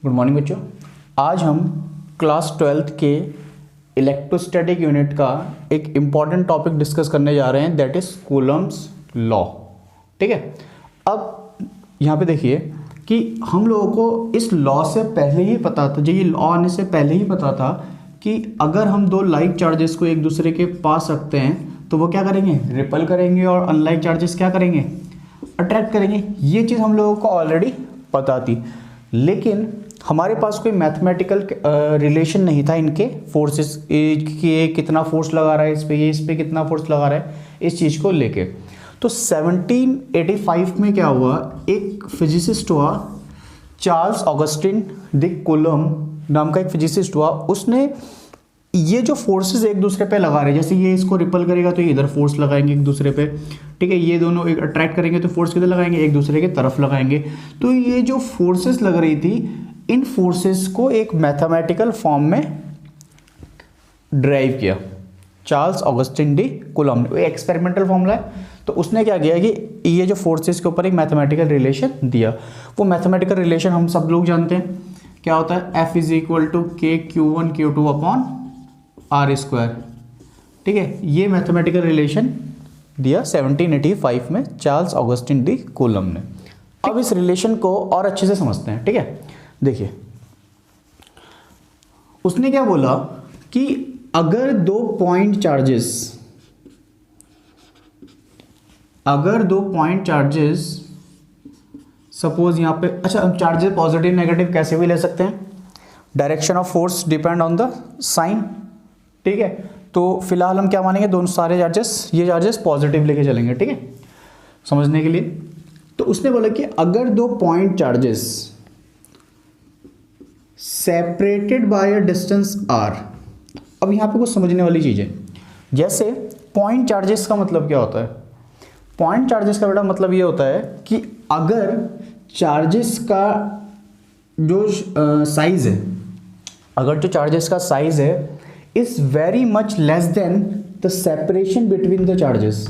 Good morning बच्चों। आज हम क्लास 12th के इलेक्ट्रोस्टैटिक यूनिट का एक इम्पॉर्टेंट टॉपिक डिस्कस करने जा रहे हैं, दैट इज कूलम्स लॉ। ठीक है, अब यहाँ पे देखिए कि हम लोगों को इस लॉ से पहले ही पता था, जो ये लॉ आने से पहले ही पता था कि अगर हम दो लाइक चार्जेस को एक दूसरे के पास रखते हैं तो वो क्या करेंगे, रिपल करेंगे, और अनलाइक चार्जेस क्या करेंगे, अट्रैक्ट करेंगे। ये चीज़ हम लोगों को ऑलरेडी पता थी, लेकिन हमारे पास कोई मैथमेटिकल रिलेशन नहीं था इनके फोर्सेस कि कितना फोर्स लगा रहा है इस पे, ये इस पे कितना फोर्स लगा रहा है, इस चीज़ को लेके। तो 1785 में क्या हुआ, एक फिजिसिस्ट हुआ चार्ल्स ऑगस्टिन द कूलम नाम का एक फिजिसिस्ट हुआ। उसने ये जो फोर्सेस एक दूसरे पे लगा रहे हैं, जैसे ये इसको रिपल करेगा तो ये इधर फोर्स लगाएंगे एक दूसरे पे, ठीक है, ये दोनों एक अट्रैक्ट करेंगे तो फोर्स किधर लगाएंगे, एक दूसरे के तरफ लगाएंगे। तो ये जो फोर्सेस लग रही थी, इन फोर्सेस को एक मैथमेटिकल फॉर्म में ड्राइव किया चार्ल्स ऑगस्टिन डी कूलम ने। एक्सपेरिमेंटल फॉर्मूला है, तो उसने क्या किया कि ये जो फोर्सेस के ऊपर एक मैथमेटिकल रिलेशन दिया। वो मैथमेटिकल रिलेशन हम सब लोग जानते हैं, क्या होता है, F इज इक्वल टू के Q1 Q2 upon R square. ठीक है, ये मैथमेटिकल रिलेशन दिया 1785 में चार्ल्स ऑगस्टिन डी कूलम ने। अब इस रिलेशन को और अच्छे से समझते हैं। ठीक है, देखिए उसने क्या बोला कि अगर दो पॉइंट चार्जेस सपोज यहां पे, अच्छा हम चार्जेस पॉजिटिव नेगेटिव कैसे भी ले सकते हैं, direction of force depend on the sign. ठीक है, तो फिलहाल हम क्या मानेंगे, दोनों सारे चार्जेस, ये चार्जेस पॉजिटिव लेके चलेंगे। ठीक है, समझने के लिए। तो उसने बोला कि अगर दो point charges separated by a distance R, अब यहां पे कुछ समझने वाली चीज है। जैसे पॉइंट चार्जेस का मतलब क्या होता है, पॉइंट चार्जेस का बेटा मतलब ये होता है कि अगर चार्जेस का जो साइज है, अगर जो चार्जेस का साइज है is very much less than the separation between the charges,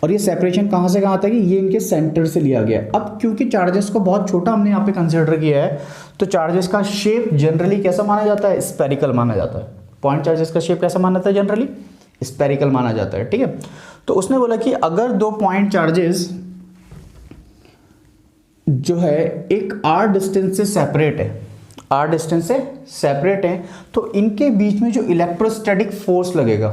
और ये सेपरेशन कहाँ से कहाँ आता है कि ये इनके सेंटर से लिया गया है। अब क्योंकि चार्जेस को बहुत छोटा हमने यहाँ पे कंसिडर किया है, तो चार्जेस का शेप जनरली कैसा माना जाता है, स्फेरिकल माना जाता है। पॉइंट चार्जेस का शेप कैसा माना जाता है, जनरली स्फेरिकल माना जाता है। ठीक है, तो उसने बोला कि अगर दो पॉइंट चार्जेस जो है एक आर डिस्टेंस से सेपरेट है, आर डिस्टेंस से सेपरेट है, तो इनके बीच में जो इलेक्ट्रोस्टैटिक फोर्स लगेगा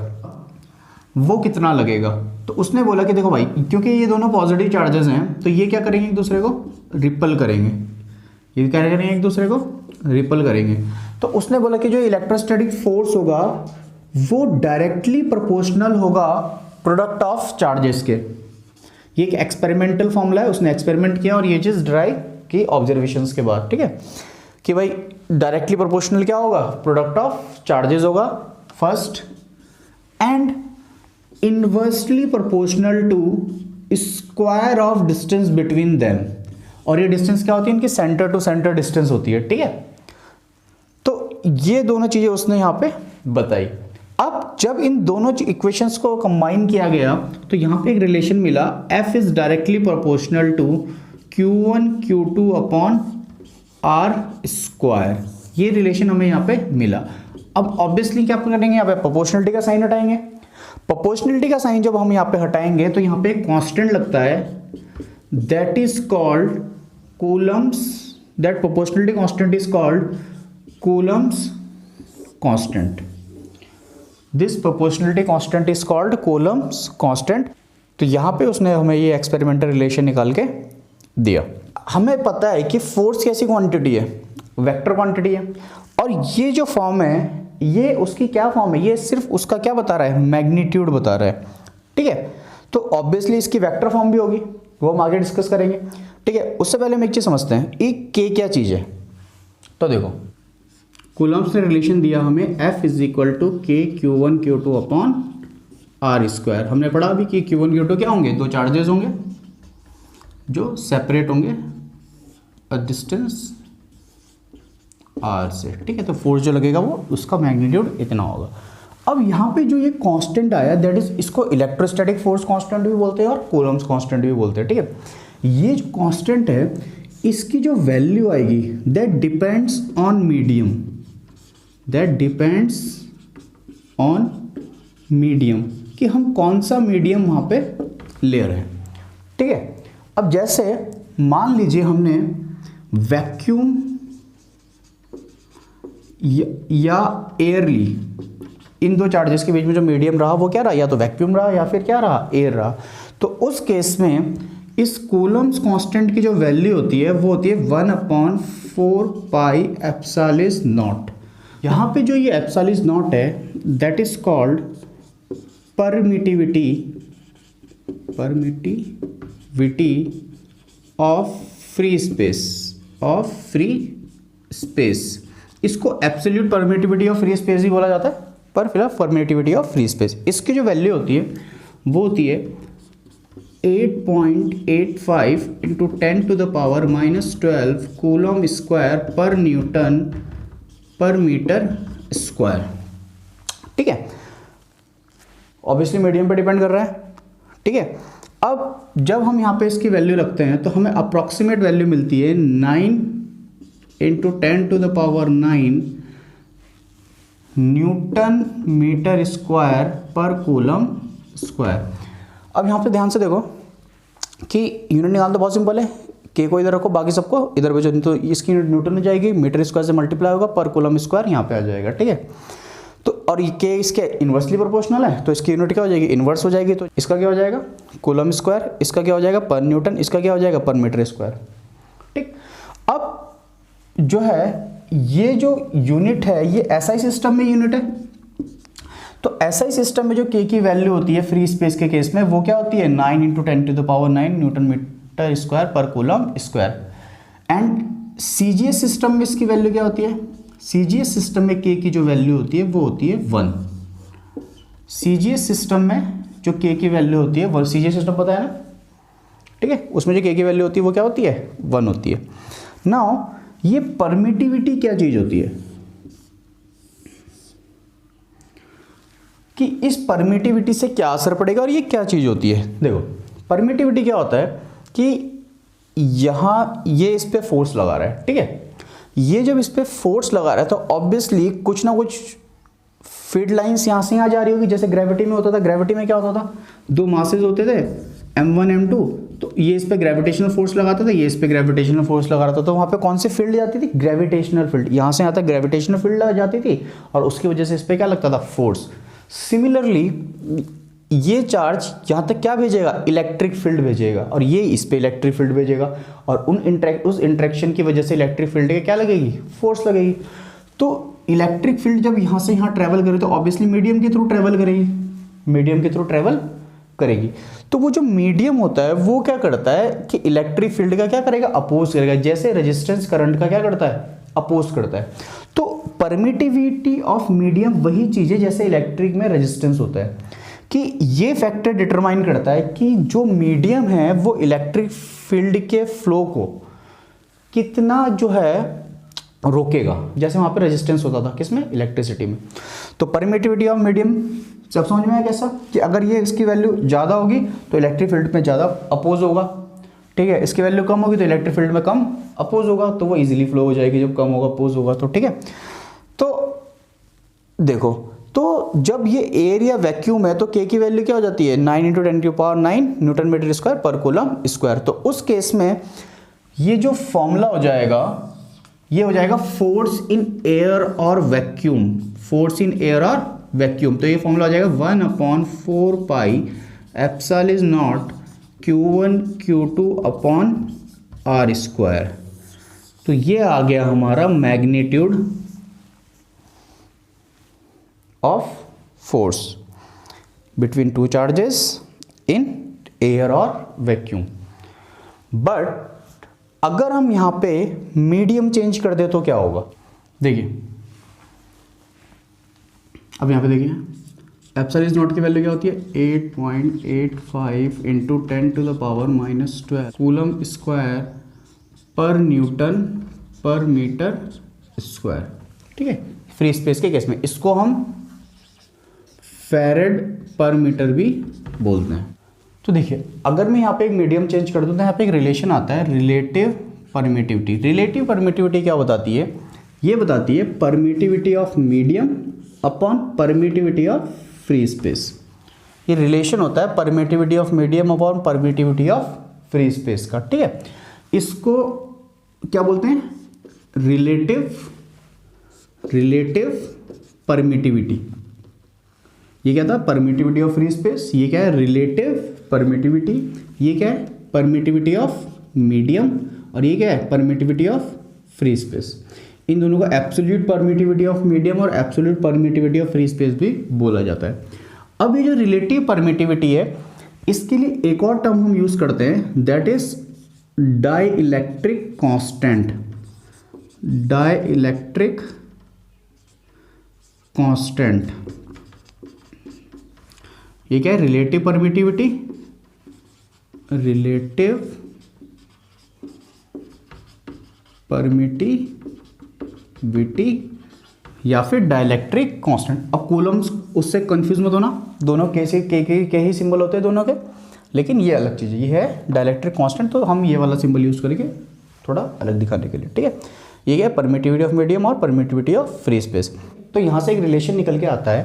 वो कितना लगेगा। तो उसने बोला कि देखो भाई, क्योंकि ये दोनों पॉजिटिव चार्जेस हैं, तो ये क्या करेंगे, एक दूसरे को रिपल करेंगे, ये क्या करेंगे, एक दूसरे को रिपल करेंगे। तो उसने बोला कि जो इलेक्ट्रोस्टैटिक फोर्स होगा वो डायरेक्टली प्रोपोर्शनल होगा प्रोडक्ट ऑफ चार्जेस के। ये एक एक्सपेरिमेंटल फॉर्मूला है, उसने एक्सपेरिमेंट किया और ये चीज ड्राइव की ऑब्जर्वेशंस के बाद। ठीक है, कि भाई डायरेक्टली प्रोपोर्शनल क्या होगा, प्रोडक्ट ऑफ चार्जेस होगा first, and inversely proportional to square of distance between them, और ये डिस्टेंस क्या होती है, इनकी सेंटर टू सेंटर डिस्टेंस होती है। ठीक है, तो ये दोनों चीजें उसने यहां पे बताई। अब जब इन दोनों इक्वेशंस को कंबाइन किया गया तो यहां पे एक रिलेशन मिला, F is directly proportional to Q1 Q2 upon R square. ये रिलेशन हमें यहां पे मिला। अब ऑब्वियसली क्या करेंगे, यहां पे प्रोपोर्शनलिटी का साइन हटाएंगे। प्रोपोर्शनलिटी का साइन जब हम यहां पे हटाएंगे तो यहां पे एक कांस्टेंट लगता है, that is called Coulomb's, that proportionality constant is called Coulomb's constant. This proportionality constant is called Coulomb's constant. तो यहां पे उसने हमें ये एक्सपेरिमेंटल रिलेशन निकाल के दिया। हमें पता है कि फोर्स कैसी क्वांटिटी है, वेक्टर क्वांटिटी है, और ये जो फॉर्म है ये उसकी क्या फॉर्म है, ये सिर्फ उसका क्या बता रहा है, मैग्नीट्यूड बता रहा है। ठीक है, तो ऑब्वियसली इसकी वेक्टर फॉर्म भी होगी, वो हम आगे डिस्कस करेंगे। ठीक है, उससे पहले हम एक चीज समझते हैं, एक के क्या चीज है। तो देखो कूलम्स ने रिलेशन दिया हमें, F इज इक्वल टू के Q1 Q2 upon R square. हमने पढ़ा अभी कि Q1 Q2 क्या होंगे, दो चार्जेस होंगे जो सेपरेट होंगे अ डिस्टेंस आर से। ठीक है, तो फोर्स जो लगेगा वो उसका मैग्नीट्यूड इतना होगा। अब यहाँ पे जो ये कांस्टेंट आया, दैट इज, इसको इलेक्ट्रोस्टैटिक फोर्स कांस्टेंट भी बोलते हैं और कूलम्स कांस्टेंट भी बोलते हैं। ठीक है, ये जो कांस्टेंट है इसकी जो वैल्यू आएगी that depends on medium, that depends on medium, कि हम कौन सा मीडियम वहाँ पे ले रहे हैं। ठीक है, अब जैसे मान लीजिए हमने वैक्यूम या एयर ली, इन दो चार्जेस के बीच में जो मीडियम रहा वो क्या रहा, या तो वैक्यूम रहा या फिर क्या रहा, एयर रहा। तो उस केस में इस कूलम्स कांस्टेंट की जो वैल्यू होती है वो होती है 1/4 पाई एप्सिलॉन नॉट। यहाँ पे जो ये एप्सिलॉन नॉट है that is called permittivity of free space, इसको absolute permittivity of free space ही बोला जाता है, पर फिलहाल परमिटिविटी ऑफ फ्री स्पेस। इसकी जो वैल्यू होती है वो होती है 8.85 इंटू 10⁻⁻12 कूलम स्क्वायर पर न्यूटन पर मीटर स्क्वायर। ठीक है, ऑब्वियसली मीडियम पे डिपेंड कर रहा है। ठीक है, अब जब हम यहाँ पे इसकी वैल्यू रखते हैं तो हमें अप्रॉक्सीमेट वैल्यू मिलती है 9 इंटू 10⁻9 न्यूटन मीटर स्क्वायर पर कूलम स्क्वायर। अब यहाँ पे ध्यान से देखो कि यूनिट निकालना तो बहुत सिंपल है, के को इधर रखो, बाकी सबको इधर भेजो, तो इसकी यूनिट न्यूटन में जाएगी, मीटर स्क्वायर से मल्टीप्लाई होगा, पर कूलम स्क्वायर यहाँ पे आ जाएगा। ठीक है, तो और ये के इसके इन्वर्सली प्रोपोर्शनल है, तो इसकी यूनिट क्या हो जाएगी, इन्वर्स हो जाएगी। तो इसका क्या हो जाएगा, कूलम स्क्वायर, इसका क्या हो जाएगा, पर न्यूटन, इसका क्या हो जाएगा, पर मीटर स्क्वायर। ठीक, अब जो है ये जो यूनिट है ये एसआई सिस्टम में यूनिट है, तो एसआई सिस्टम में जो के की वैल्यू होती है फ्री स्पेस के केस में वो क्या होती है 9 इंटू 10⁻9 न्यूटन मीटर स्क्वायर पर coulomb square. And CGS system में इसकी वैल्यू क्या होती है, सीजीएस सिस्टम में के की जो वैल्यू होती है वो होती है 1। सीजीएस सिस्टम में जो के की वैल्यू होती है वो, सीजीएस सिस्टम पता है ना, ठीक है, उसमें जो के की वैल्यू होती है वो क्या होती है 1 होती है। नाउ ये परमिटिविटी क्या चीज होती है, कि इस परमिटिविटी से क्या असर पड़ेगा और ये क्या चीज होती है। देखो परमिटिविटी क्या होता है कि यहां ये इस पे फोर्स लगा रहा है, ठीक है, ये जब इस पे फोर्स लगा रहा है तो ऑब्वियसली कुछ ना कुछ फील्ड लाइंस यहां से यहां जा रही होगी। जैसे ग्रेविटी में होता था, ग्रेविटी में क्या होता था, दो मासेस होते थे m1 m2, तो ये इस पे ग्रेविटेशनल फोर्स लगाता था, ये इस पे ग्रेविटेशनल फोर्स लगा रहा था, तो वहां पे कौन सी फील्ड जाती थी, ग्रेविटेशनल फील्ड। यहां से यहां तक ग्रेविटेशनल फील्ड लग जाती थी और उसकी वजह से इस पे क्या लगता था, फोर्स। सिमिलरली ये चार्ज यहां तक क्या भेजेगा, इलेक्ट्रिक फील्ड भेजेगा, और ये इस पे इलेक्ट्रिक फील्ड भेजेगा, और उस इंटरेक्शन की वजह से इलेक्ट्रिक फील्ड के क्या लगेगी, फोर्स लगेगी। तो इलेक्ट्रिक फील्ड जब यहां से यहां ट्रेवल करे तो ऑब्वियसली मीडियम के थ्रू ट्रेवल करेगी, मीडियम के थ्रू ट्रेवल करेगी। तो वो जो मीडियम होता है वो क्या करता है कि इलेक्ट्रिक फील्ड का क्या करेगा, अपोज करेगा, जैसे रेजिस्टेंस करंट का क्या करता है, अपोज करता है। तो परमिटिविटी ऑफ मीडियम वही चीज है जैसे इलेक्ट्रिक में रेजिस्टेंस होता है, कि ये फैक्टर डिटरमाइन करता है कि जो मीडियम है वो इलेक्ट्रिक फील्ड के फ्लो को कितना जो है रोकेगा, जैसे वहां पे रेजिस्टेंस होता था किसमें, इलेक्ट्रिसिटी में। तो परमिटिविटी ऑफ मीडियम सब समझ में आया कैसा, कि अगर ये इसकी वैल्यू ज़्यादा होगी तो इलेक्ट्रिक फील्ड में ज़्यादा अपोज होगा, ठीक है, इसकी वैल्यू कम होगी तो इलेक्ट्रिक फील्ड में कम अपोज होगा, तो वो इजीली फ्लो हो जाएगी जब कम होगा अपोज होगा तो, ठीक है। तो देखो, तो जब ये एयर या वैक्यूम है तो के की वैल्यू क्या हो जाती है 9 इंटू 10⁻9 न्यूटन मीटर स्क्वायर पर कूलम स्क्वायर। तो उस केस में ये जो फॉर्मूला हो जाएगा ये हो जाएगा फोर्स इन एयर और वैक्यूम, फोर्स इन एयर और वैक्यूम। तो ये फॉर्मूला हो जाएगा 1/4 pi epsilon naught Q1 Q2 upon R square. तो ये आ गया हमारा magnitude of force between two charges in air और वैक्यूम। बट अगर हम यहां पे मीडियम चेंज कर दे तो क्या होगा, देखिए अब यहां पे देखिए एप्सिलॉन नॉट की वैल्यू क्या होती है 8.85 इंटू 10⁻⁻12 कूलम स्क्वायर पर न्यूटन पर मीटर स्क्वायर, ठीक है, फ्री स्पेस के केस में। इसको हम फैरेड पर मीटर भी बोलते हैं। तो देखिए अगर मैं यहाँ पे एक मीडियम चेंज कर दूँ तो यहाँ पे एक रिलेशन आता है, रिलेटिव परमिटिविटी। रिलेटिव परमिटिविटी क्या बताती है? ये बताती है permittivity of medium upon permittivity of free space. ये रिलेशन होता है permittivity of medium upon permittivity of free space का, ठीक है। इसको क्या बोलते हैं? Relative permittivity. ये क्या था? Permittivity of free space. ये क्या है? Relative permittivity. ये क्या है? Permittivity of medium. और ये क्या है? Permittivity of free space. इन दोनों को एब्सोल्यूट परमिटिविटी ऑफ मीडियम और absolute permittivity of free space भी बोला जाता है। अब ये जो रिलेटिव परमिटिविटी है, इसके लिए एक और टर्म हम यूज करते हैं, that is dielectric constant. Dielectric constant, ये क्या है? रिलेटिव परमिटिविटी, रिलेटिव परमिटिविटी या फिर डाइलेक्ट्रिक कांस्टेंट। अब कूलम्स उससे कंफ्यूज मत होना, दोनों कैसे के ही सिंबल होते हैं दोनों के, लेकिन ये अलग चीज़ है। ये है डाइलेक्ट्रिक कांस्टेंट, तो हम ये वाला सिंबल यूज करेंगे थोड़ा अलग दिखाने के लिए, ठीक है। ये क्या है? परमिटिविटी ऑफ मीडियम और परमिटिविटी ऑफ फ्री स्पेस। तो यहाँ से एक रिलेशन निकल के आता है,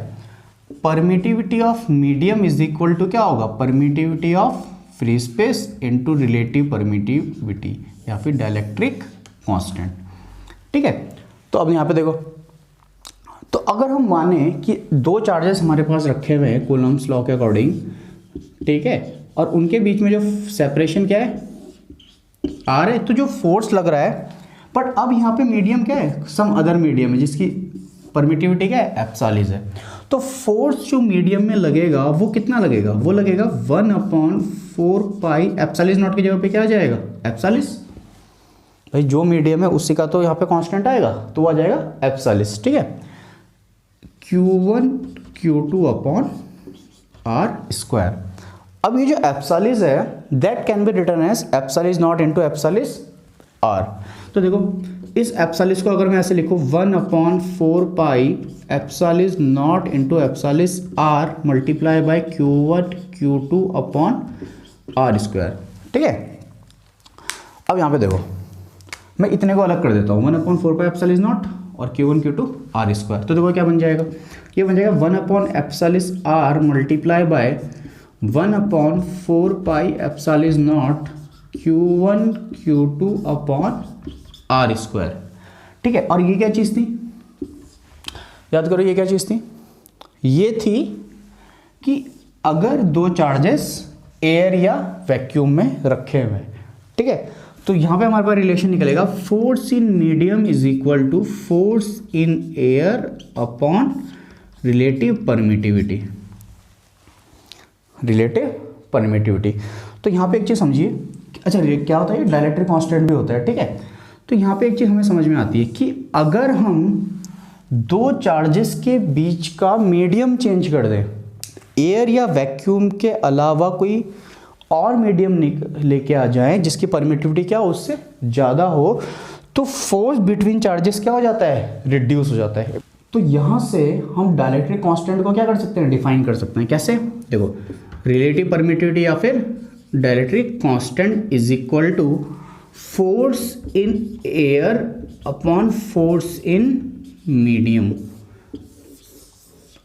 permittivity of medium is equal to क्या होगा? Permittivity of free space into relative permittivity या फिर डाइलेक्ट्रिक कांस्टेंट, ठीक है। तो अब यहाँ पे देखो, तो अगर हम माने कि दो चार्जेस हमारे पास रखे हुए हैं कूलम्स लॉ के अकॉर्डिंग, ठीक है, और उनके बीच में जो सेपरेशन क्या है? आर है, तो जो फोर्स लग रहा है, बट अब यहाँ पे मीडियम क्या है? सम अदर मीडियम है जिसकी परमिटिविटी क्या है? एप्सिलॉन है। तो फोर्स जो मीडियम में लगेगा वो कितना लगेगा? वो लगेगा 1/4 पाई एप्सिलॉन नॉट की जगह पे क्या आ जाएगा? एप्सिलॉन। भाई जो मीडियम है उसी का तो यहाँ पे कांस्टेंट आएगा, तो वो आ जाएगा एप्सिलॉन, ठीक है। Q1 Q2 upon R square. अब ये जो एप्सिलॉन है that can be written as epsilon not into epsilon R. तो देखो इस एप्सिलॉन को अगर मैं ऐसे लिखूँ 1/4 pi epsilon not into epsilon R multiply by Q1 Q2 upon R square, ठीक है। अब यहाँ पे देखो मैं इतने को अलग कर देता हूँ, 1/4 पाई एप्सिलॉन नॉट और Q1 Q2 आर स्क्वायर। तो देखो क्या बन जाएगा? ये बन जाएगा 1/एप्सिलॉन R multiply by 1/4 pi epsilon naught Q1 Q2 upon R square, ठीक है। और ये क्या चीज़ थी? याद करो ये क्या चीज़ थी? ये थी कि अगर दो चार्जेस एयर या वैक्यूम में रखे हुए, ठीक है, तो यहां पे हमारे पास रिलेशन निकलेगा force in medium is equal to force in air upon relative permittivity. Relative permittivity. तो यहां पे एक चीज समझिए, अच्छा क्या होता है? डाइलेक्ट्रिक कांस्टेंट भी होता है, ठीक है। तो यहां पे एक चीज हमें समझ में आती है कि अगर हम दो चार्जेस के बीच का मीडियम चेंज कर दें, एयर या वैक्यूम के अलावा कोई और मीडियम लेके आ जाए जिसकी परमिटिविटी क्या हो? उससे ज़्यादा हो, तो फोर्स बिटवीन चार्जेस क्या हो जाता है? रिड्यूस हो जाता है। तो यहाँ से हम डाइलेक्ट्रिक कांस्टेंट को क्या कर सकते हैं? डिफाइन कर सकते हैं। कैसे? देखो रिलेटिव परमिटिविटी या फिर dielectric constant is equal to force in air upon force in medium.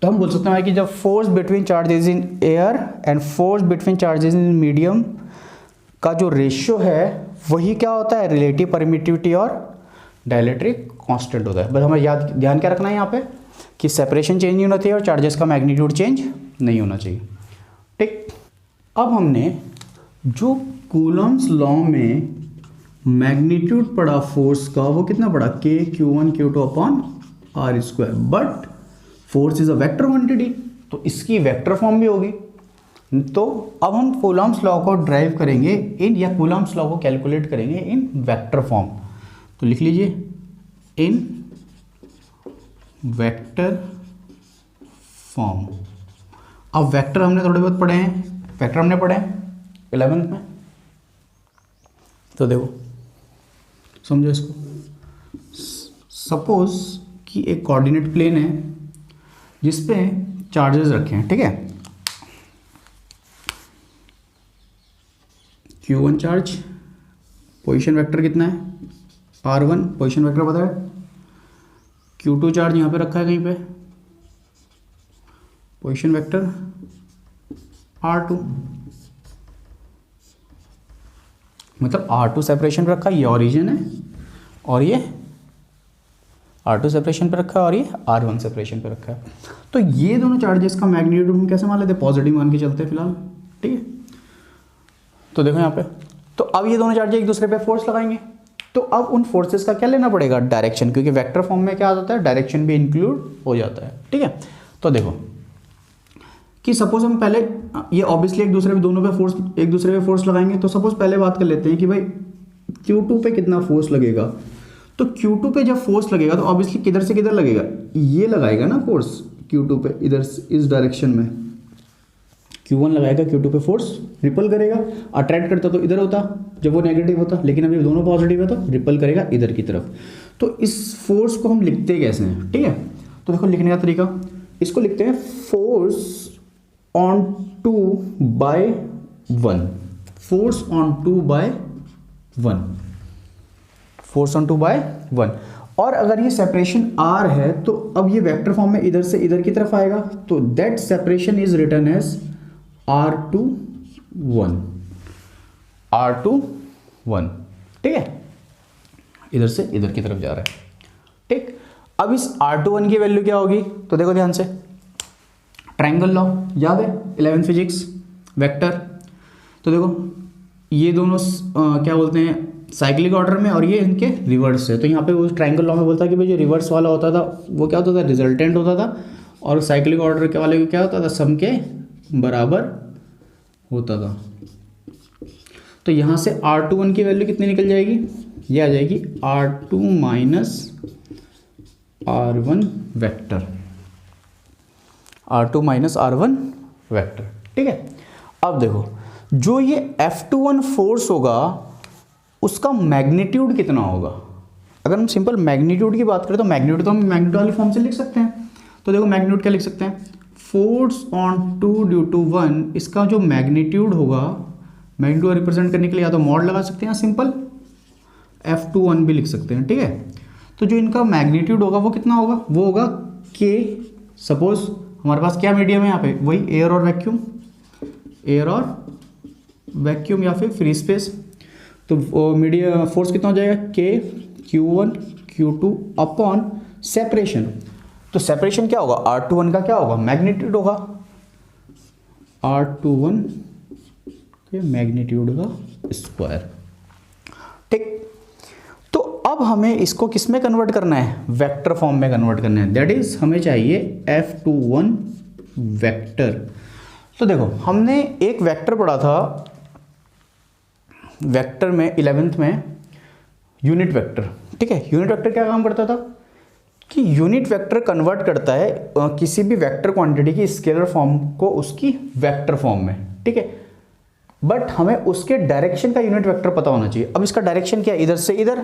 तो हम बोल सकते हैं कि जब force between charges in air and force between charges in medium का जो रेशियो है वही क्या होता है? रिलेटिव परमिटिविटी और डाइलेक्ट्रिक कांस्टेंट होता है। बस हमें ध्यान क्या रखना है यहाँ पे कि सेपरेशन चेंज नहीं होना चाहिए और चार्जेस का मैग्नीट्यूड चेंज नहीं होना चाहिए, ठीक। अब हमने जो कूलम्स लॉ में मैग्नीट्यूड पड़ा फोर्स का वो कितना पड़ा? K Q1 Q2 upon R square. But force is a vector quantity, तो इसकी वेक्टर फॉर्म भी होगी। तो अब हम कूलम्स लॉ को ड्राइव करेंगे इन, या कूलम्स लॉ को कैलकुलेट करेंगे इन वेक्टर फॉर्म। तो लिख लीजिए इन वेक्टर फॉर्म। अब वेक्टर हमने थोड़े बहुत पढ़े हैं, वेक्टर हमने पढ़े हैं 11th में। तो देखो समझो इसको, सपोज कि एक कोऑर्डिनेट प्लेन है जिसपे चार्जेस रखे हैं, ठीक है। Q1 चार्ज, पोजीशन वेक्टर कितना है R1, पोजीशन वेक्टर पता है, Q2 चार्ज यहाँ पे रखा है कहीं पे, पोजीशन वेक्टर R2, मतलब R2 सेपरेशन पे रखा है, ये ओरिजिन है और ये R2 सेपरेशन पे रखा है और ये R1 सेपरेशन पे रखा है। तो ये दोनों चार्जेस का मैग्नीट्यूड हम कैसे मान लेते हैं, पॉजिटिव मान के चलते हैं फिलहाल, ठीक है। तो देखो यहाँ पे, तो अब ये दोनों चार्जेस एक दूसरे पे फोर्स लगाएंगे, तो अब उन फोर्सेस का क्या लेना पड़ेगा, डायरेक्शन, क्योंकि वेक्टर फॉर्म में क्या आ जाता है, डायरेक्शन भी इंक्लूड हो जाता है, ठीक है। तो देखो कि सपोज हम पहले ये ऑब्वियसली एक दूसरे पे दोनों पे फोर्स, एक दूसरे पे फोर्स लगाएंगे, तो सपोज पहले बात कर लेते हैं कि भाई Q2 पे कितना फोर्स लगेगा। तो Q2 पे जब फोर्स लगेगा तो ऑब्वियसली किधर से किधर लगेगा, ये लगाएगा ना फोर्स Q2 पे, इधर इस डायरेक्शन में Q1 लगाएगा, Q2 पे फोर्स रिपल करेगा, अट्रैक्ट करता तो इधर होता जब वो नेगेटिव होता, लेकिन अभी दोनों पॉजिटिव है तो रिपल करेगा इधर की तरफ। तो इस फोर्स को हम लिखते कैसे हैं, ठीक है। तो देखो लिखने का तरीका, इसको लिखते हैं force on 2 by 1, force on 2 by 1, force on 2 by 1। और अगर ये सेपरेशन R है तो अब ये वेक्टर फॉर्म में इधर से इधर की तरफ आएगा, तो that separation is written as R2 1, ठीक है, इधर से इधर की तरफ जा रहा है, ठीक। अब इस R2 की वैल्यू क्या होगी, तो देखो ध्यान से, ट्रायंगल लॉ याद है 11th फिजिक्स, वेक्टर। तो देखो ये दोनों क्या बोलते हैं, साइक्लिक ऑर्डर में, और ये इनके रिवर्स है। तो यहाँ पे वो ट्रायंगल लॉ में बोलता है कि भाई जो रिवर्स वाला होता था वो क्या होता था, रिजल्टेंट होता था, और साइक्लिक ऑर्डर के वाले क्या होता था, सम के बराबर होता था। तो यहाँ से R21 की वैल्यू कितनी निकल जाएगी, ये आ जाएगी R2 minus R1 vector, R2 minus R1 vector, ठीक है। अब देखो जो ये F21 फोर्स होगा उसका मैग्नीट्यूड कितना होगा। अगर हम सिंपल मैग्नीट्यूड की बात करें तो मैग्नीट्यूड तो हम मैग्नीट्यूड वाली फॉर्म से लिख सकते हैं। तो देखो मैग्नीट्यूड क्या लिख सकते हैं, फोर्स ऑन 2 ड्यू टू 1, इसका जो मैग्नीट्यूड होगा, मैग्नीट्यूड रिप्रेजेंट करने के लिए या तो मॉड लगा सकते हैं, सिंपल F21 भी लिख सकते हैं, ठीक है। तो जो इनका मैग्नीट्यूड होगा वो कितना होगा, वो होगा K। सपोज हमारे पास क्या मीडियम है यहाँ पे, वही एयर और वैक्यूम, एयर और वैक्यूम या फिर फ्री स्पेस। तो मीडियम फोर्स कितना हो जाएगा, K Q1 Q2 upon separation. तो सेपरेशन क्या होगा, R21 का क्या होगा, मैग्नीट्यूड होगा, R21 के मैग्नीट्यूड का स्क्वायर, ठीक। तो अब हमें इसको किस में कन्वर्ट करना है, वेक्टर फॉर्म में कन्वर्ट करना है, दैट इज हमें चाहिए F21 वेक्टर। तो देखो हमने एक वेक्टर पढ़ा था वेक्टर में 11th में, यूनिट वेक्टर, ठीक है। यूनिट वेक्टर क्या काम करता था कि यूनिट वेक्टर कन्वर्ट करता है किसी भी वेक्टर क्वांटिटी की स्केलर फॉर्म को उसकी वेक्टर फॉर्म में, ठीक है। बट हमें उसके डायरेक्शन का यूनिट वेक्टर पता होना चाहिए। अब इसका डायरेक्शन क्या है, इधर से इधर,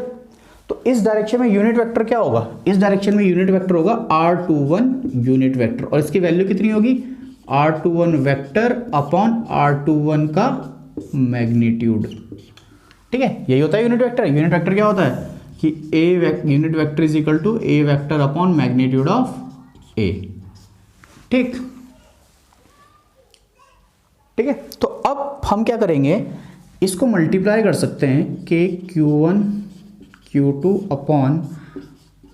तो इस डायरेक्शन में यूनिट वेक्टर क्या होगा, इस डायरेक्शन में यूनिट वेक्टर होगा R21 यूनिट वेक्टर, और इसकी वैल्यू कितनी होगी, R21 वेक्टर अपॉन R21 का मैग्नीट्यूड, ठीक है। यही होता है यूनिट वेक्टर। यूनिट वेक्टर क्या होता है कि unit vector is equal to A vector upon magnitude of A, ठीक, ठीक है। तो अब हम क्या करेंगे, इसको मल्टीप्लाई कर सकते हैं कि Q1 Q2 upon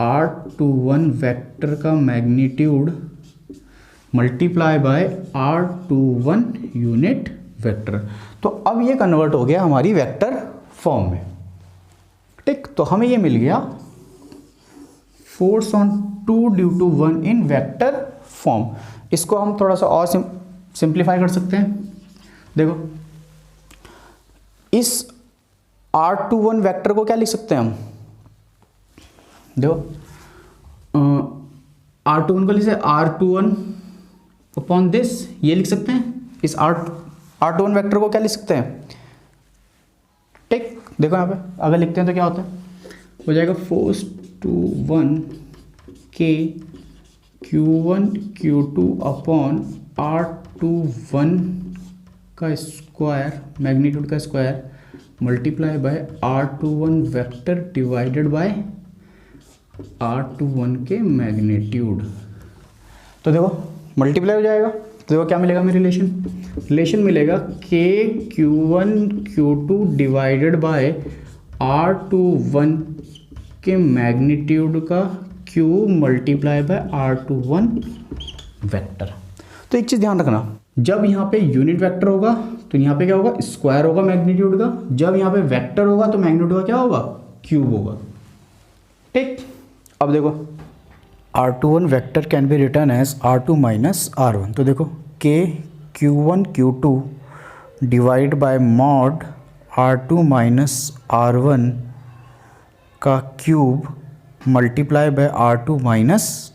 R21 vector का magnitude multiply by R21 unit vector. तो अब ये कन्वर्ट हो गया हमारी वेक्टर फॉर्म में, ठीक। तो हमें ये मिल गया force on 2 due to 1 in vector form. इसको हम थोड़ा सा और सिंप्लीफाई कर सकते हैं। देखो इस R21 वेक्टर को क्या लिख सकते हैं हम, देखो R21 को लिख सकते हैं R21 अपॉन दिस, ये लिख सकते हैं। इस R21 वेक्टर को क्या लिख सकते हैं, ठीक। देखो यहाँ पे अगर लिखते हैं तो क्या होता है, हो जाएगा force 21 K Q1 Q2 upon R21 का स्क्वायर, मैग्नीट्यूड का square multiply by R21 vector divided bye R21 के मैग्नीट्यूड। तो देखो मल्टीप्लाई हो जाएगा, तो देखो क्या मिलेगा मेरे रिलेशन मिलेगा KQ1 Q2 divided by R21 के मैग्नीट्यूड का cube multiply by R21 vector. तो एक चीज़ ध्यान रखना, जब यहाँ पे यूनिट वेक्टर होगा तो यहाँ पे क्या होगा, स्क्वायर होगा मैग्नीट्यूड का, जब यहाँ पे वेक्टर होगा तो मैग्नीट्यूड का क्या होगा, क्यूब होगा। ठीक, अब देखो R21 vector can be written as R2 minus R1। तो देखो KQ1 Q2 divide by mod R2 minus R1 का cube multiply by R2 minus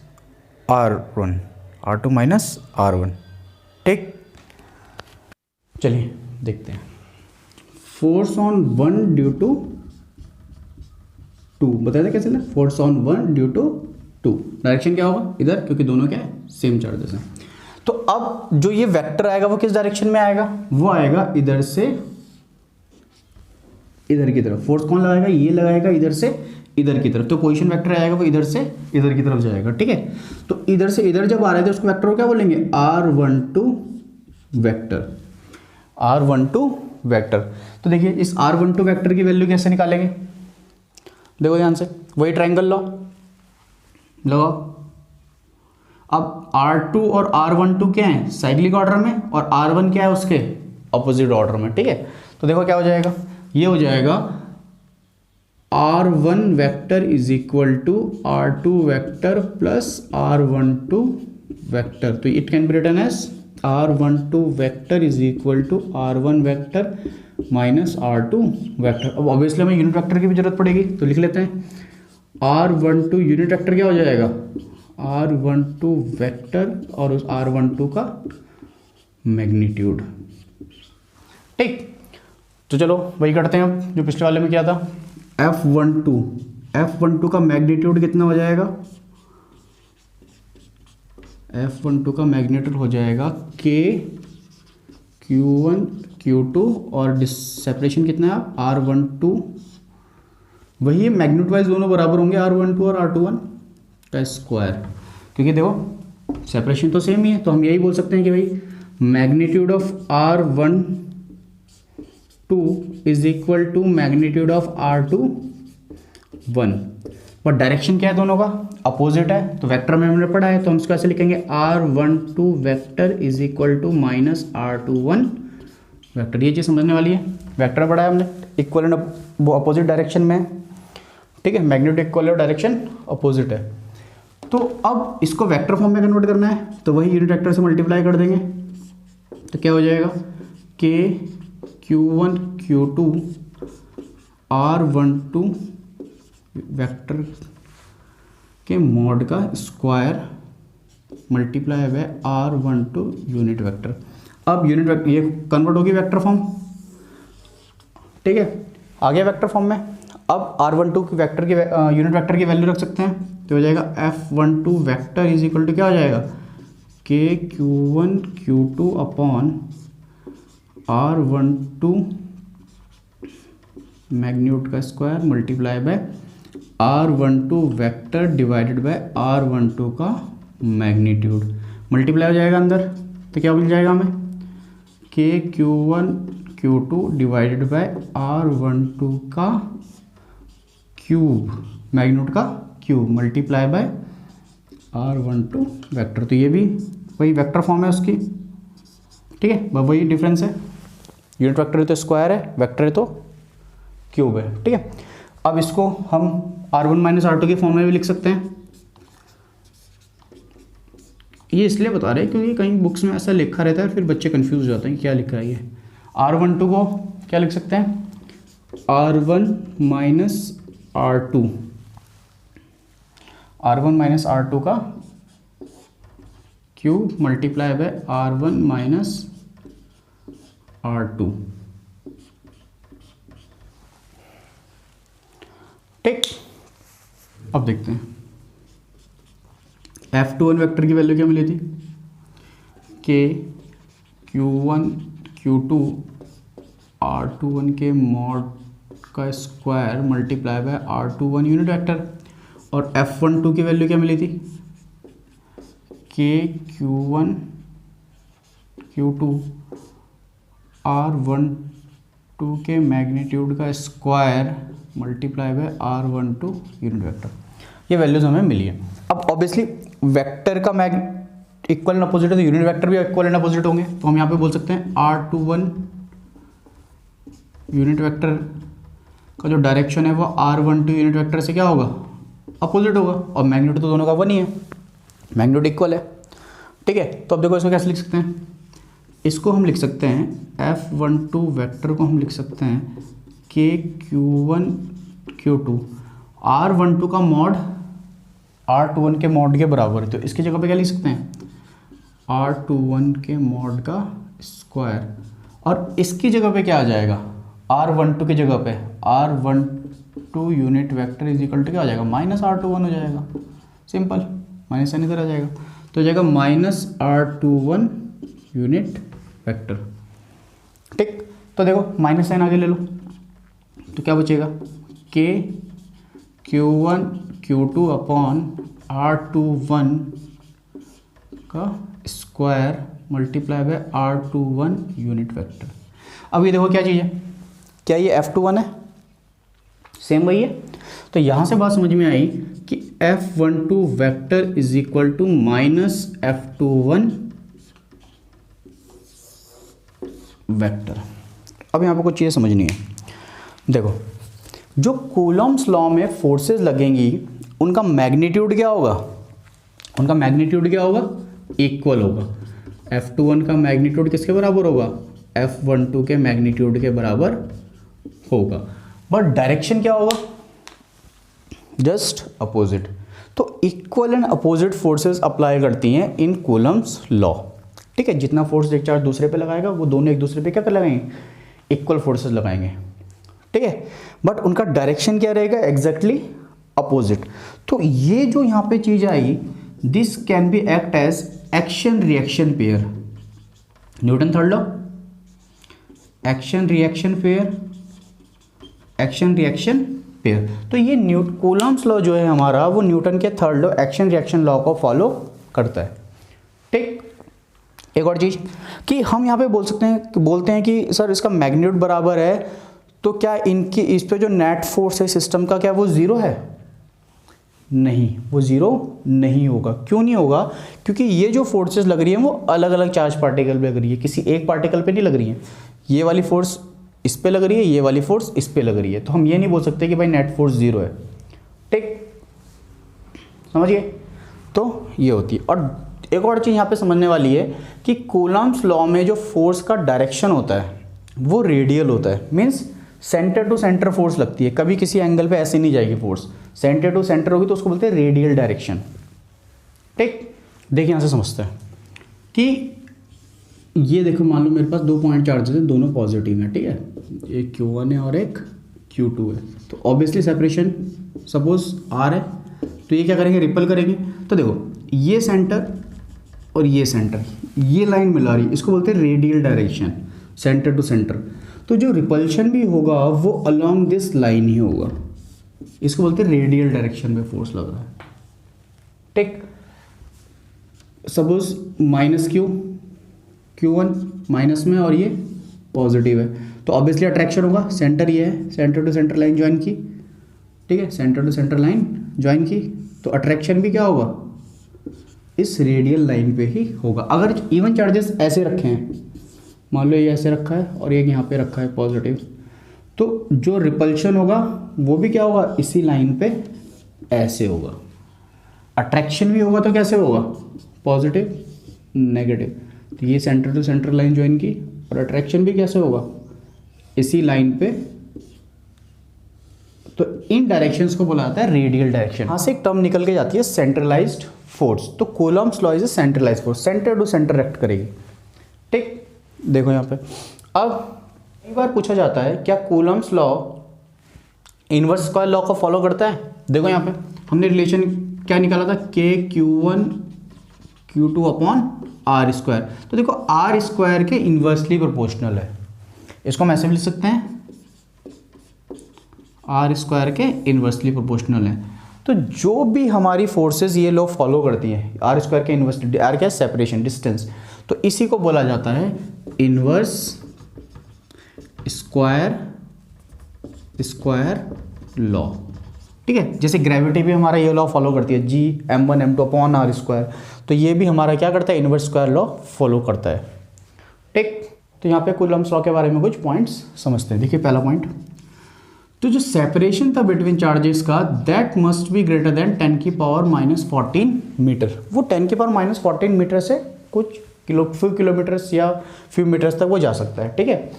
R1, R2 minus R1। ठीक, चलिए देखते हैं। फोर्स ऑन 1 ड्यू टू 2 बताया था कैसे ना, force on 1 due to 2, direction क्या होगा इधर, क्योंकि दोनों क्या है सेम चार्जेस हैं। तो अब जो ये वेक्टर आएगा वो किस डायरेक्शन में आएगा, वो आएगा इधर से इधर की तरफ। फोर्स कौन लगाएगा, ये लगाएगा इधर से इधर की तरफ, तो पोजीशन वेक्टर आएगा वो इधर से इधर की तरफ जाएगा। ठीक है, तो इधर से इधर जब आ रहे थे उसको वेक्टर को क्या बोलेंगे, R12 वेक्टर, R12 वेक्टर। तो देखिए इस R12 वेक्टर की वैल्यू कैसे निकालेंगे, देखो ध्यान से, वही ट्रायंगल लो लगाओ। अब R2 और R12 क्या है, साइक्लिक ऑर्डर में, और R1 क्या है उसके अपोजिट ऑर्डर में। ठीक है, तो देखो क्या हो जाएगा, ये हो जाएगा R1 vector is equal to R2 vector plus R12 vector. तो it can be written as R12 vector is equal to R1 vector minus R2 vector. अब ऑब्वियसली हमें यूनिट वेक्टर की भी जरूरत पड़ेगी, तो लिख लेते हैं R12 यूनिट वेक्टर क्या हो जाएगा, R12 वेक्टर और उस R12 का मैग्नीट्यूड। ठीक, तो चलो वही करते हैं अब जो पिछले वाले में किया था। F12 का मैग्नीट्यूड कितना हो जाएगा, F12 का मैग्नीट्यूड हो जाएगा KQ1 Q2 और सेपरेशन कितना है R12, वही मैग्नीट्यूड वाइज दोनों बराबर होंगे R12 और R21 का स्क्वायर, क्योंकि देखो सेपरेशन तो सेम ही है, तो हम यही बोल सकते हैं कि भाई magnitude of R12 is equal to magnitude of R21, पर डायरेक्शन क्या है दोनों का, अपोजिट है। तो वेक्टर में हमने पढ़ा है, तो हम इसको ऐसे लिखेंगे R12 vector is equal to minus R21 vector. ये चीज़ समझने वाली है, वेक्टर पढ़ा है हमने, इक्वल वो अपोजिट डायरेक्शन में है। ठीक है, मैग्नीट्यूड इक्वल और डायरेक्शन अपोजिट है। तो अब इसको वेक्टर फॉर्म में कन्वर्ट करना है, तो वही यूनिट वेक्टर से मल्टीप्लाई कर देंगे, तो क्या हो जाएगा KQ1 Q2 R12 वेक्टर के मॉड का square multiply by R12 unit vector. अब यूनिट वेक्टर ये कन्वर्ट होगी वेक्टर फॉर्म। ठीक है, आ गया वेक्टर फॉर्म में। अब R12 की वेक्टर की यूनिट वेक्टर की वैल्यू रख सकते हैं, तो हो जाएगा F12 vector is equal to क्या हो जाएगा, KQ1 Q2 upon R12 magnitude का square multiply by R12 vector divided by R12 का मैग्नीट्यूड। मल्टीप्लाई हो जाएगा अंदर, तो क्या मिल जाएगा हमें, KQ1 Q2 divided by R12 का क्यूब, मैग्नीट्यूड का cube multiply by R12 vector. तो ये भी वही वेक्टर फॉर्म है उसकी। ठीक है, वही डिफरेंस है, यूनिट वेक्टर है तो स्क्वायर है, वेक्टर है तो क्यूब है। ठीक है, अब इसको हम R1 माइनस R2 के फॉर्म में भी लिख सकते हैं। ये इसलिए बता रहे हैं क्योंकि कहीं बुक्स में ऐसा लिखा रहता है, फिर बच्चे कंफ्यूज हो जाते हैं क्या लिख रहा है ये। R12 को क्या लिख सकते हैं, R1 minus R2, R1 minus R2 का cube multiply by R1 minus R2। ठीक, अब देखते हैं F21 वेक्टर की वैल्यू क्या मिली थी, KQ1 Q2 R21 के मॉड का square multiply by R21 unit vector, और F12 की वैल्यू क्या मिली थी, KQ1 Q2 R12 के मैग्नीट्यूड का square multiply by R12 unit vector, ये वैल्यूज हमें मिली है। अब ऑब्वियसली वेक्टर का इक्वल एंड अपोजिट है तो यूनिट वेक्टर भी इक्वल एंड अपोजिट होंगे, तो हम यहाँ पे बोल सकते हैं R21 यूनिट वेक्टर का जो डायरेक्शन है वो R12 यूनिट वेक्टर से क्या होगा, अपोजिट होगा, और मैग्नीट्यूड तो दोनों का वन ही है, मैग्नीट्यूड इक्वल है। ठीक है, तो अब देखो इसमें कैसे लिख सकते हैं, इसको हम लिख सकते हैं F12 वेक्टर को हम लिख सकते हैं KQ1 Q2, R12 का मॉड R21 के मॉड के बराबर है, तो इसकी जगह पे क्या लिख सकते हैं, R21 के मॉड का स्क्वायर, और इसकी जगह पे क्या आ जाएगा, R12 की जगह पे R12 unit vector is equal to क्या आ जाएगा, माइनस R21 हो जाएगा, सिंपल, माइनस साइन इधर आ जाएगा, तो हो जाएगा माइनस R21 यूनिट वेक्टर। ठीक, तो देखो माइनस साइन आगे ले लो, तो क्या बचेगा, KQ1 Q2 अपॉन R21 का square multiply by R21 unit vector. अब ये देखो क्या चीज़ है, क्या ये F21 है, सेम वही है, तो यहाँ से बात समझ में आई कि F12 vector is equal to minus F21 vector. अब यहाँ पर कुछ चीज़ें समझनी है, देखो जो कूलम्स लॉ में फोर्सेस लगेंगी उनका मैग्नीट्यूड क्या होगा, उनका मैग्नीट्यूड क्या होगा, इक्वल होगा। F21 का मैग्नीट्यूड किसके बराबर होगा, F12 के मैग्नीट्यूड के बराबर होगा, बट डायरेक्शन क्या होगा, जस्ट अपोजिट। तो equal and opposite forces apply करती हैं इन कूलम्स लॉ। ठीक है, जितना फोर्स एक चार्ज दूसरे पे लगाएगा वो दोनों एक दूसरे पे क्या कर लगाएंगे, इक्वल फोर्सेस लगाएंगे। ठीक है, बट उनका डायरेक्शन क्या रहेगा, एग्जैक्टली अपोजिट। तो ये जो यहाँ पे चीज आई, this can be act as action reaction pair, Newton third law, action reaction pair, action reaction pair. तो ये कूलम्स लॉ जो है हमारा वो न्यूटन के third law action reaction law को फॉलो करता है। ठीक, एक और चीज कि हम यहाँ पे बोलते हैं कि सर इसका मैग्नीट्यूड बराबर है, तो क्या इनकी इस पे जो नेट फोर्स है सिस्टम का क्या वो जीरो है, नहीं, वो जीरो नहीं होगा। क्यों नहीं होगा, क्योंकि ये जो फोर्सेस लग रही हैं वो अलग अलग चार्ज पार्टिकल पे लग रही है, किसी एक पार्टिकल पे नहीं लग रही है। ये वाली फोर्स इस पे लग रही है, ये वाली फोर्स इस पे लग रही है, तो हम ये नहीं बोल सकते कि भाई नेट फोर्स जीरो है। ठीक, समझिए, तो ये होती है। और एक और चीज़ यहाँ पे समझने वाली है कि कूलम्स लॉ में जो फोर्स का डायरेक्शन होता है वो रेडियल होता है, means centre to centre force लगती है, कभी किसी एंगल पे ऐसे नहीं जाएगी फोर्स, सेंटर टू सेंटर होगी तो उसको बोलते हैं रेडियल डायरेक्शन। ठीक, देखिए यहाँ से समझते हैं कि ये देखो, मान लो मेरे पास दो पॉइंट चार्जेस हैं, दोनों पॉजिटिव हैं। ठीक है, एक Q1 है और एक Q2 है, तो ऑब्वियसली सेपरेशन सपोज R है, तो ये क्या करेंगे, रिपल करेंगे। तो देखो ये सेंटर और ये सेंटर, ये लाइन मिला रही है, इसको बोलते हैं radial direction, centre to centre. तो जो रिपल्शन भी होगा वो अलोंग दिस लाइन ही होगा, इसको बोलते हैं रेडियल डायरेक्शन में फोर्स लग रहा है। ठीक, सपोज माइनस Q1 माइनस में और ये पॉजिटिव है, तो ऑब्वियसली अट्रैक्शन होगा, सेंटर ये है, centre to centre line join की। ठीक है, centre to centre line join की, तो अट्रैक्शन भी क्या होगा, इस रेडियल लाइन पे ही होगा। अगर इवन चार्जेस ऐसे रखे हैं, मान लो ये ऐसे रखा है और ये यहाँ पे रखा है पॉजिटिव, तो जो रिपल्शन होगा वो भी क्या होगा, इसी लाइन पे ऐसे होगा। अट्रैक्शन भी होगा तो कैसे होगा, पॉजिटिव नेगेटिव, तो ये centre to centre line join की, और अट्रैक्शन भी कैसे होगा, इसी लाइन पे। तो इन डायरेक्शंस को बोला जाता है रेडियल डायरेक्शन। यहाँ से एक टर्म निकल के जाती है सेंट्रलाइज्ड फोर्स। तो Coulomb's law is a centralised force, centre to centre act करेगी। ठीक, देखो यहाँ पे अब कई बार पूछा जाता है क्या Coulomb's law inverse square law को फॉलो करता है। देखो यहाँ पे हमने रिलेशन क्या निकाला था, KQ1 Q2 upon R square. तो देखो R स्क्वायर के इन्वर्सली प्रोपोर्शनल है, इसको हम ऐसे भी लिख सकते हैं आर स्क्वायर के इन्वर्सली प्रोपोर्शनल है। तो जो भी हमारी फोर्सेस ये लॉ फॉलो करती हैं, आर स्क्वायर के इन्वर्सली, आर क्या है सेपरेशन डिस्टेंस, तो इसी को बोला जाता है इन्वर्स स्क्वायर लॉ। ठीक है, जैसे ग्रेविटी भी हमारा ये लॉ फॉलो करती है, जी m1 m2 upon R square, तो ये भी हमारा क्या करता है, इन्वर्स स्क्वायर लॉ फॉलो करता है। ठीक, तो यहाँ पे कूलम्स लॉ के बारे में कुछ पॉइंट्स समझते हैं। देखिए पहला पॉइंट, तो जो सेपरेशन था बिटवीन चार्जेस का, that must be greater than 10⁻⁻14 metre. वो 10⁻⁻14 मीटर से कुछ फ्यू किलोमीटर्स या फ्यू मीटर्स तक वो जा सकता है। ठीक है,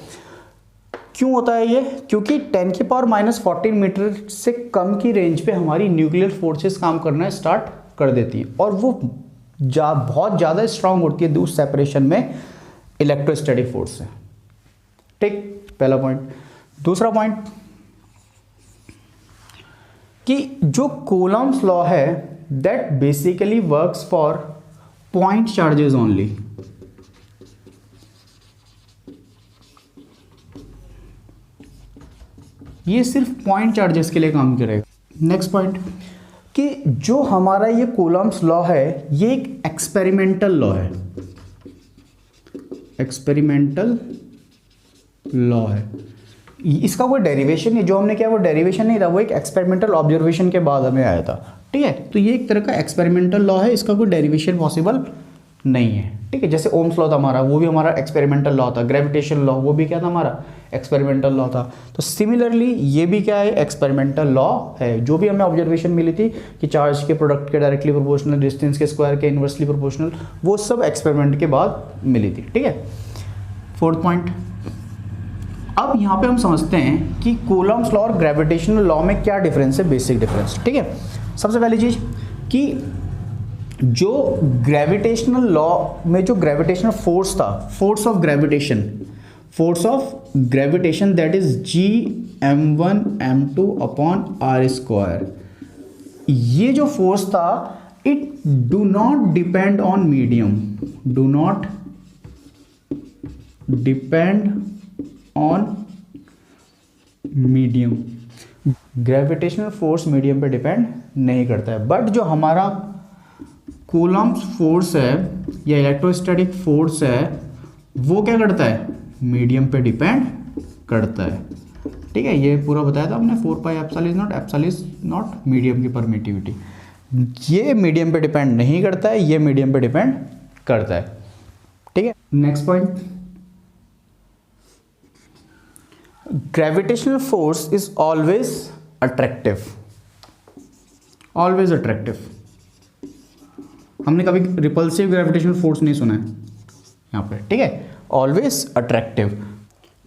क्यों होता है ये? क्योंकि 10⁻⁻14 मीटर से कम की रेंज पे हमारी न्यूक्लियर फोर्सेस काम करना स्टार्ट कर देती है, और वो बहुत ज़्यादा स्ट्रांग होती है उस सेपरेशन में इलेक्ट्रोस्टैटिक फोर्स से। ठीक, पहला पॉइंट। दूसरा पॉइंट कि जो कूलम्स लॉ है that basically works for point charges only. ये सिर्फ पॉइंट चार्जेस के लिए काम करेगा। नेक्स्ट पॉइंट कि जो हमारा ये कूलम्स लॉ है ये एक एक्सपेरिमेंटल लॉ है, एक्सपेरिमेंटल लॉ है। इसका कोई डेरिवेशन नहीं, जो हमने किया वो डेरिवेशन नहीं था, वो एक एक्सपेरिमेंटल ऑब्जर्वेशन के बाद हमें आया था। ठीक है, तो ये एक तरह का एक्सपेरिमेंटल लॉ है, इसका कोई डेरिवेशन पॉसिबल नहीं है। ठीक है, जैसे ओम्स लॉ था हमारा, वो भी हमारा एक्सपेरिमेंटल लॉ था। ग्रेविटेशन लॉ, वो भी क्या था हमारा, एक्सपेरिमेंटल लॉ था। तो सिमिलरली ये भी क्या है, एक्सपेरिमेंटल लॉ है। जो भी हमें ऑब्जर्वेशन मिली थी कि चार्ज के प्रोडक्ट के डायरेक्टली प्रोपोर्शनल, डिस्टेंस के स्क्वायर के इन्वर्सली प्रोपोर्शनल, वो सब एक्सपेरिमेंट के बाद मिली थी। ठीक है, फोर्थ पॉइंट। अब यहाँ पे हम समझते हैं कि कूलम्स लॉ और ग्रेविटेशनल लॉ में क्या डिफरेंस है, बेसिक डिफरेंस। ठीक है, सबसे पहली चीज कि जो ग्रेविटेशनल लॉ में जो ग्रेविटेशनल फोर्स था, force of gravitation that is G m1 m2 upon R square, ये जो फोर्स था it do not depend on medium, do not depend on medium. Gravitational force medium पे डिपेंड नहीं करता है, बट जो हमारा कूलम्स फोर्स है या इलेक्ट्रोस्टैटिक फोर्स है वो क्या करता है, मीडियम पे डिपेंड करता है। ठीक है, ये पूरा बताया था हमने, 4π एप्सिलॉन इज नॉट मीडियम की परमिटिविटी। ये मीडियम पे डिपेंड नहीं करता है, ये मीडियम पे डिपेंड करता है। ठीक है, next point, gravitational force is always attractive, always attractive. हमने कभी रिपल्सिव ग्रेविटेशनल फोर्स नहीं सुना है यहाँ पे। ठीक है, always attractive,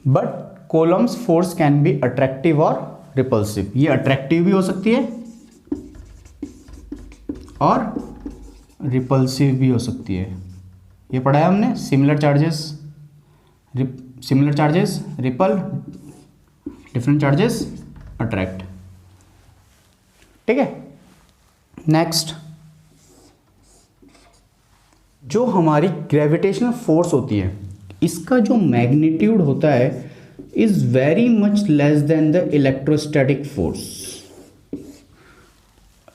but Coulomb's force can be attractive और रिपल्सिव। ये अट्रैक्टिव भी हो सकती है और रिपल्सिव भी हो सकती है। ये पढ़ा है हमने, similar charges ripple, different charges attract. ठीक है, नेक्स्ट, जो हमारी ग्रेविटेशनल फोर्स होती है इसका जो मैग्नीट्यूड होता है is very much less than the electrostatic force.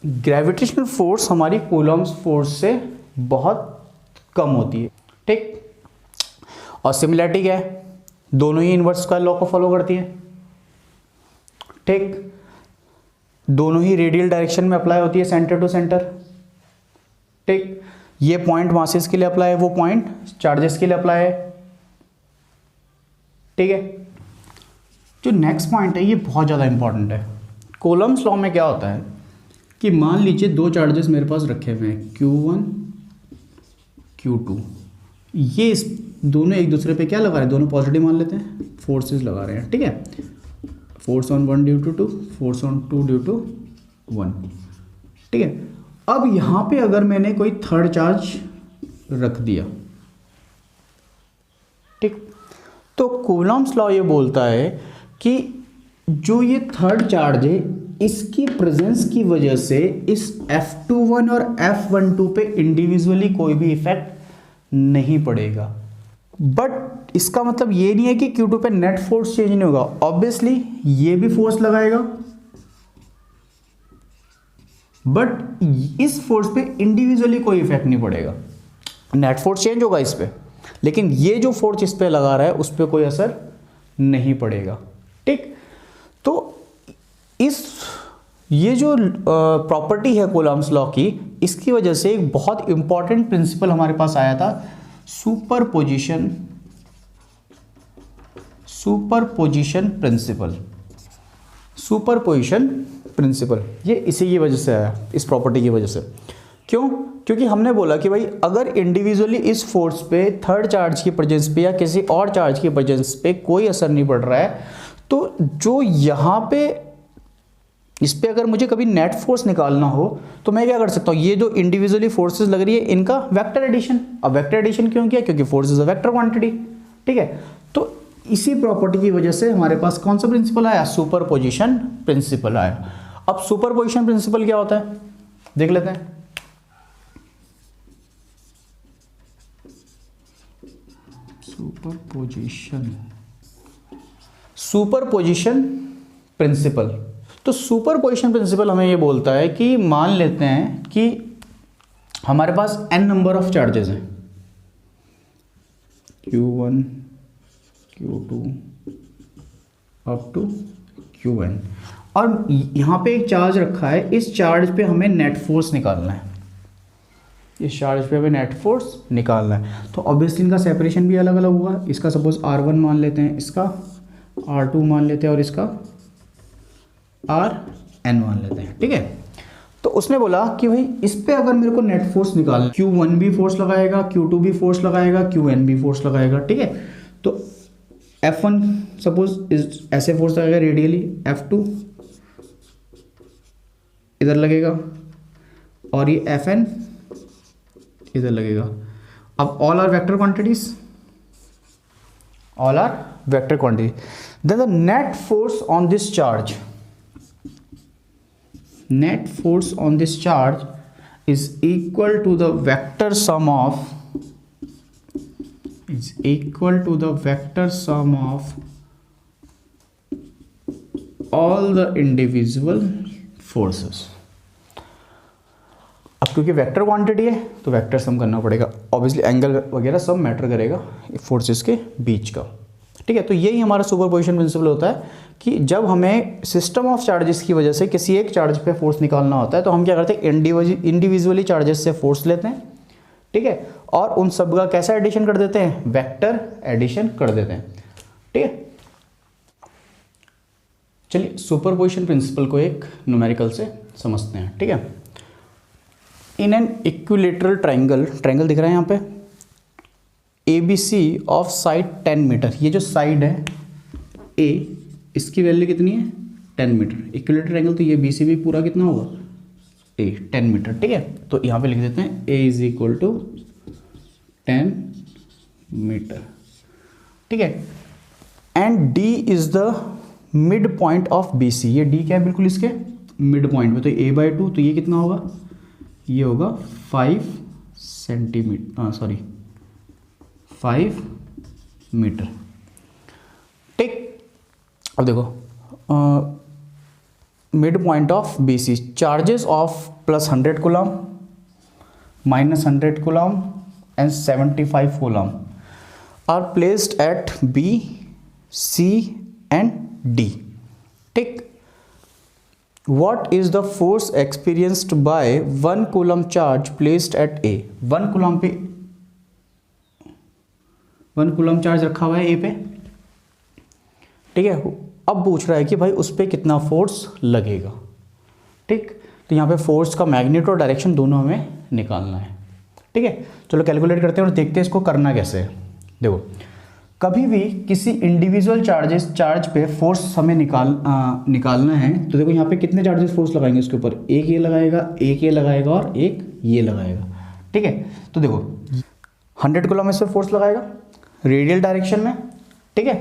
Gravitational force हमारी कूलम्स फोर्स से बहुत कम होती है। ठीक, और सिमिलरिटी क्या है, दोनों ही इन्वर्स स्क्वायर लॉ को फॉलो करती है। ठीक, दोनों ही रेडियल डायरेक्शन में अप्लाई होती है, सेंटर टू सेंटर। ठीक, ये पॉइंट मासेस के लिए अप्लाई है, वो पॉइंट चार्जेस के लिए अप्लाई है। ठीक है, जो नेक्स्ट पॉइंट है ये बहुत ज़्यादा इंपॉर्टेंट है। कूलम्स लॉ में क्या होता है कि मान लीजिए दो चार्जेस मेरे पास रखे हुए हैं, Q1 Q2, ये इस दोनों एक दूसरे पे क्या लगा रहे हैं, दोनों पॉजिटिव मान लेते हैं, फोर्सेस लगा रहे हैं। ठीक है, force on 1 due to 2, force on 2 due to 1। ठीक है, अब यहाँ पे अगर मैंने कोई थर्ड चार्ज रख दिया, ठीक, तो कूलम्स लॉ ये बोलता है कि जो ये थर्ड चार्ज है इसकी प्रेजेंस की वजह से इस F21 और F12 पे इंडिविजुअली कोई भी इफेक्ट नहीं पड़ेगा। बट इसका मतलब ये नहीं है कि Q2 पे नेट फोर्स चेंज नहीं होगा, ऑब्वियसली ये भी फोर्स लगाएगा, बट इस फोर्स पे इंडिविजुअली कोई इफेक्ट नहीं पड़ेगा। नेट फोर्स चेंज होगा इस पे, लेकिन ये जो फोर्स इस पे लगा रहा है उस पे कोई असर नहीं पड़ेगा। ठीक, तो ये जो प्रॉपर्टी है कूलम्ब्स लॉ की, इसकी वजह से एक बहुत इंपॉर्टेंट प्रिंसिपल हमारे पास आया था, सुपरपोजिशन प्रिंसिपल। सुपरपोजिशन प्रिंसिपल ये इसी की वजह से आया, इस प्रॉपर्टी की वजह से। क्यों? क्योंकि हमने बोला कि भाई अगर इंडिविजुअली इस फोर्स पे थर्ड चार्ज की प्रेजेंस पे या किसी और चार्ज की प्रेजेंस पे कोई असर नहीं पड़ रहा है, तो जो यहाँ पे इस पे अगर मुझे कभी नेट फोर्स निकालना हो तो मैं क्या कर सकता हूँ, ये जो इंडिविजुअली फोर्सेस लग रही है इनका वेक्टर एडिशन। अब वेक्टर एडिशन क्यों किया? क्योंकि force is a vector quantity. ठीक है, तो इसी प्रॉपर्टी की वजह से हमारे पास कौन सा प्रिंसिपल आया? सुपरपोजिशन प्रिंसिपल आया। अब सुपरपोजिशन प्रिंसिपल क्या होता है देख लेते हैं। सुपरपोजिशन प्रिंसिपल, तो सुपरपोजिशन प्रिंसिपल हमें ये बोलता है कि मान लेते हैं कि हमारे पास n नंबर ऑफ चार्जेस हैं, Q1 Q2 up to Qn, और यहाँ पे एक चार्ज रखा है, इस चार्ज पे हमें नेट फोर्स निकालना है, इस चार्ज पे हमें नेट फोर्स निकालना है। तो ऑब्वियसली इनका सेपरेशन भी अलग अलग होगा। इसका सपोज R1 मान लेते हैं, इसका R2 मान लेते हैं और इसका Rn मान लेते हैं। ठीक है, तो उसने बोला कि भाई इस पे अगर मेरे को नेट फोर्स निकालना, Q1 भी फोर्स लगाएगा, Q2 भी फोर्स लगाएगा, Qn भी फोर्स लगाएगा। ठीक है, तो F1 सपोज ऐसे फोर्स लगेगा रेडियली, F2 इधर लगेगा और ये Fn इधर लगेगा। अब all are vector quantities, all are vector quantity, then the net force on this charge, net force on this charge is equal to the vector sum of all the individual forces। अब क्योंकि vector quantity है तो vector sum करना पड़ेगा, obviously angle वगैरह सब matter करेगा forces के बीच का। ठीक है, तो यही हमारा सुपरपोजिशन प्रिंसिपल होता है कि जब हमें सिस्टम ऑफ चार्जेस की वजह से किसी एक चार्ज पे फोर्स निकालना होता है तो हम क्या करते हैं, इंडिविजुअली चार्जेस से फोर्स लेते हैं। ठीक है, और उन सब का कैसा एडिशन कर देते हैं? वेक्टर एडिशन कर देते हैं। ठीक है, चलिए सुपरपोजिशन प्रिंसिपल को एक न्यूमेरिकल से समझते हैं। ठीक है, इन एन इक्विलेटरल ट्राइंगल दिख रहा है यहाँ पे, ABC ऑफ साइड 10 मीटर, ये जो साइड है A इसकी वैल्यू कितनी है? 10 मीटर। इक्विलेटरल ट्राइंगल तो ये BC भी पूरा कितना होगा? A 10 metre. ठीक है, तो यहाँ पे लिख देते हैं A is equal to 10 metre. ठीक है, and D is the mid point of BC, ये D क्या है? बिल्कुल इसके मिड पॉइंट में, तो A/2, तो ये कितना होगा? ये होगा 5 सेंटीमीटर, सॉरी 5 मीटर। ठीक, अब देखो mid point of BC, charges of +100 coulomb, -100 coulomb and 75 coulomb are placed at B, C and D। ठीक, what is the force experienced by 1 coulomb charge placed at A? 1 coulomb पे 1 coulomb charge रखा हुआ है A पे। ठीक है, अब पूछ रहा है कि भाई उस पर कितना फोर्स लगेगा। ठीक, तो यहाँ पे फोर्स का मैग्नीट्यूड और डायरेक्शन दोनों हमें निकालना है। ठीक है, चलो कैलकुलेट करते हैं और देखते हैं इसको करना कैसे है। देखो, कभी भी किसी इंडिविजुअल चार्ज पे फोर्स हमें निकालना है तो देखो यहाँ पे कितने चार्जेस फोर्स लगाएंगे उसके ऊपर? एक ये लगाएगा, एक ये लगाएगा और एक ये लगाएगा। ठीक है, तो देखो 100 कूलम इस पर फोर्स लगाएगा रेडियल डायरेक्शन में। ठीक है,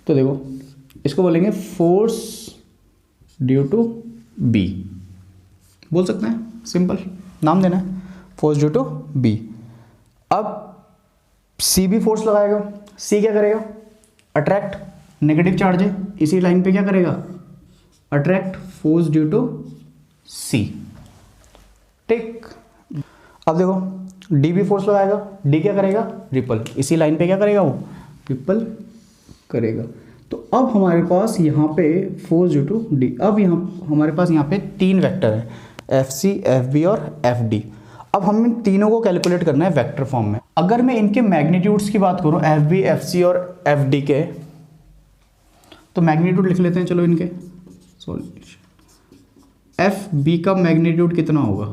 तो देखो इसको बोलेंगे फोर्स ड्यू टू B, बोल सकते हैं, सिंपल नाम देना है, फोर्स ड्यू टू B। अब सी भी फोर्स लगाएगा, सी क्या करेगा, अट्रैक्ट, नेगेटिव चार्ज है इसी लाइन पे क्या करेगा, अट्रैक्ट फोर्स ड्यू टू सी। ठीक, अब देखो डी भी फोर्स लगाएगा, डी क्या करेगा, रिपल, इसी लाइन पे क्या करेगा वो, रिपल करेगा। तो अब हमारे पास यहाँ पे फोर्स ड्यू टू डी, अब यहाँ हमारे पास यहाँ पे 3 वेक्टर है, एफ सी, एफ बी और एफ डी। अब हम इन तीनों को कैलकुलेट करना है वेक्टर फॉर्म में। अगर मैं इनके मैग्नीट्यूड्स की बात करूँ, एफ बी, एफ सी और एफ डी के, तो मैग्नीट्यूड लिख लेते हैं चलो इनके। सॉल्यूशन, एफ बी का मैग्नीट्यूड कितना होगा,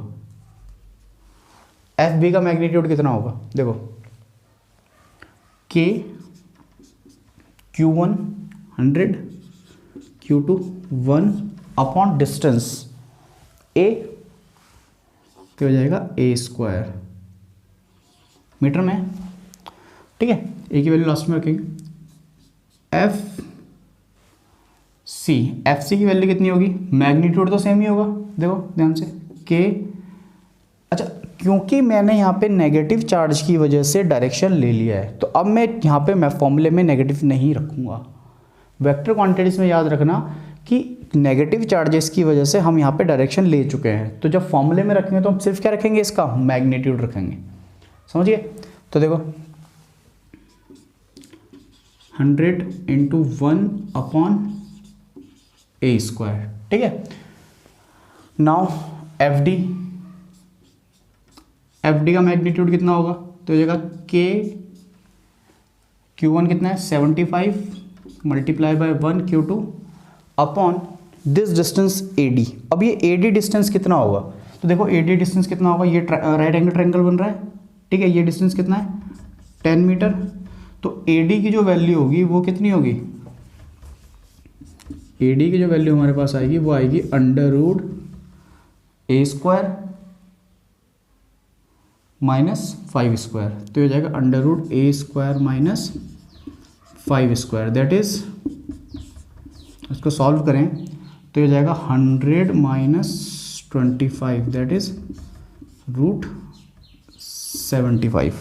एफ बी का मैग्नीट्यूड कितना होगा, देखो के Q1 100, Q2 1 upon distance A, क्या हो जाएगा A स्क्वायर मीटर में। ठीक है, A की वैल्यू लास्ट में रखेंगे। एफ सी की वैल्यू कितनी होगी, मैग्नीट्यूड तो सेम ही होगा, देखो ध्यान से के, अच्छा क्योंकि मैंने यहाँ पे नेगेटिव चार्ज की वजह से डायरेक्शन ले लिया है, तो अब मैं यहाँ पे मैं फॉर्मूले में नेगेटिव नहीं रखूँगा। वेक्टर क्वांटिटीज में याद रखना कि नेगेटिव चार्जेस की वजह से हम यहाँ पे डायरेक्शन ले चुके हैं, तो जब फॉर्मूले में रखेंगे तो हम सिर्फ क्या रखेंगे, इसका मैग्नीट्यूड रखेंगे, समझिए। तो देखो 100 इंटू 1 अपॉन ए स्क्वायर, ठीक है। नाउ एफ डी का मैग्नीट्यूड कितना होगा, तो हो जाएगा के Q1 कितना है 75 multiply by 1 Q2 upon this distance AD। अब ये AD डिस्टेंस कितना होगा, तो देखो AD डिस्टेंस कितना होगा, ये राइट एंगल ट्रायंगल बन रहा है, ठीक है। ये डिस्टेंस कितना है 10 मीटर, तो AD की जो वैल्यू होगी वो कितनी होगी, AD की जो वैल्यू हमारे पास आएगी वो आएगी under root A square minus 5 square, तो ये हो जाएगा under root A square minus 5 square, that is, इसको सॉल्व करें तो ये हो जाएगा 100 माइनस 25, दैट इज रूट 75।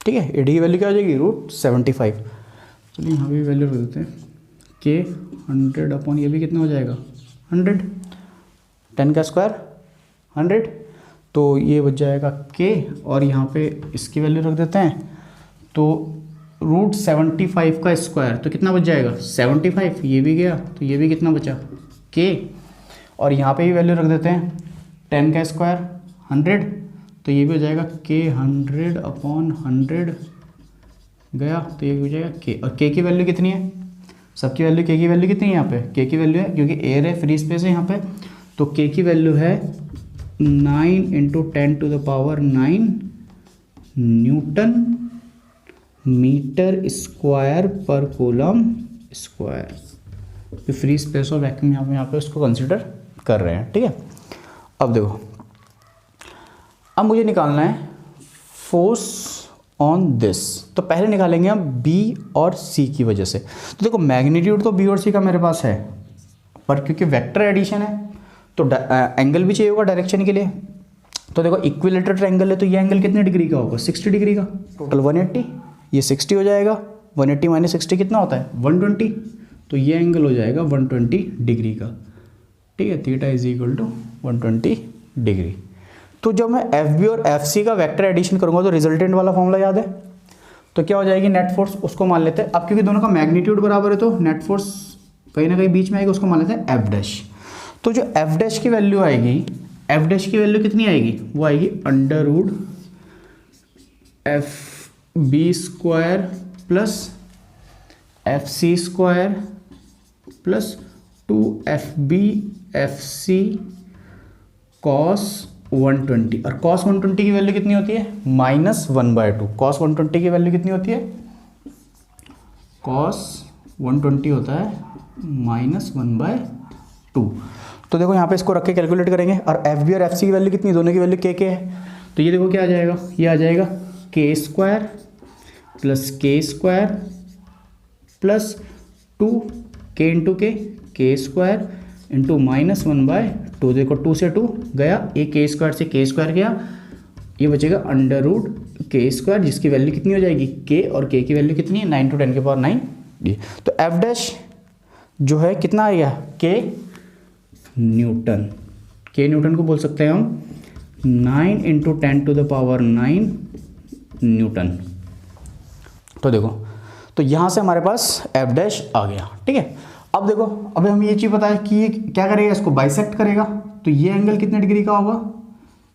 ठीक है, एडी की वैल्यू क्या हो जाएगी, रूट 75। चलिए यहाँ भी वैल्यू रख देते हैं, के 100 अपॉन ये भी कितना हो जाएगा 100, 10 का स्क्वायर 100, तो ये बच जाएगा के, और यहाँ पे इसकी वैल्यू रख देते हैं, तो रूट 75 का स्क्वायर, तो कितना बच जाएगा 75, ये भी गया, तो ये भी कितना बचा के, और यहाँ पे भी वैल्यू रख देते हैं 10 का स्क्वायर 100, तो ये भी हो जाएगा के 100 अपॉन 100 गया, तो ये भी हो जाएगा के, और के की वैल्यू कितनी है, सबकी वैल्यू के की वैल्यू कितनी है यहाँ पे, के की वैल्यू है, क्योंकि एयर है फ्री स्पेस है यहाँ पे, तो के की वैल्यू है 9 into 10 to the power 9 newton metre square पर कूलम स्क्वायर। फ्री स्पेस और वैक्यूम यहाँ पे उसको कंसिडर कर रहे हैं, ठीक है। अब देखो, अब मुझे निकालना है फोर्स ऑन दिस, तो पहले निकालेंगे हम बी और सी की वजह से। तो देखो मैग्नीट्यूड तो बी और सी का मेरे पास है, पर क्योंकि वेक्टर एडिशन है तो एंगल भी चाहिए होगा डायरेक्शन के लिए। तो देखो इक्विलेटरल ट्रायंगल है, तो ये एंगल कितने डिग्री का होगा 60 डिग्री का, टोटल 180, ये 60 हो जाएगा, 180 माइनस 60 कितना होता है 120, तो ये एंगल हो जाएगा 120 डिग्री का, ठीक है। Theta is equal to 120 degree. तो जब मैं एफ बी और एफ सी का वेक्टर एडिशन करूंगा तो रिजल्टेंट वाला फॉर्मूला याद है, तो क्या हो जाएगी नेट फोर्स, उसको मान लेते हैं। अब क्योंकि दोनों का मैग्नीट्यूड बराबर है तो नेट फोर्स कहीं ना कहीं बीच में आएगी, उसको मान लेते हैं एफ डैश। तो जो एफ डैश की वैल्यू आएगी, एफ डैश की वैल्यू कितनी आएगी, वो आएगी under root F B square plus F C square plus 2FB FC cos 120, और कॉस 120 की वैल्यू कितनी होती है -1/2। कॉस 120 की वैल्यू कितनी होती है, कॉस 120 होता है -1/2। तो देखो यहाँ पे इसको रख के कैलकुलेट करेंगे, और एफ बी और एफ सी की वैल्यू कितनी, दोनों की वैल्यू के है, तो ये देखो क्या आ जाएगा, ये आ जाएगा के स्क्वायर प्लस के स्क्वायर प्लस 2 के इंटू के स्क्वायर इंटू -1/2। देखो 2 से 2 गया, एक के स्क्वायर से के स्क्वायर गया, ये बचेगा अंडर रूट के स्क्वायर, जिसकी वैल्यू कितनी हो जाएगी के, और के की वैल्यू कितनी है 9 × 10⁹ डी। तो एफ डैश जो है कितना आ गया के न्यूटन। के न्यूटन को बोल सकते हैं हम 9 × 10⁹ न्यूटन। तो देखो, तो यहाँ से हमारे पास एफ डैश आ गया, ठीक है। अब देखो, अभी हमें ये चीज़ पता है कि ये क्या करेगा, इसको बाइसेक्ट करेगा। तो ये एंगल कितने डिग्री का होगा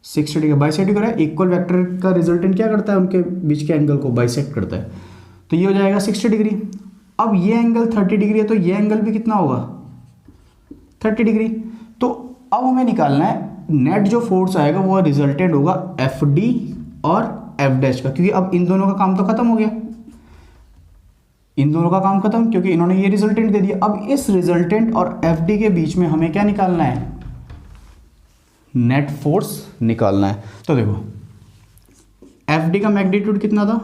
60 डिग्री। बाइसेक्ट करेगा, इक्वल वेक्टर का रिजल्टेंट क्या करता है, उनके बीच के एंगल को बाइसेक्ट करता है। तो ये हो जाएगा 60 डिग्री। अब ये एंगल 30 डिग्री है, तो ये एंगल भी कितना होगा 30 डिग्री। तो अब हमें निकालना है नेट जो फोर्स आएगा वो रिजल्टेंट होगा एफ डी और एफ डैश का, क्योंकि अब इन दोनों का काम तो खत्म हो गया, इन दोनों का काम खत्म, क्योंकि इन्होंने ये रिजल्टेंट दे दिया। अब इस रिजल्टेंट और एफ डी के बीच में हमें क्या निकालना है, नेट फोर्स निकालना है। तो देखो, एफ डी का मैग्नीट्यूड कितना था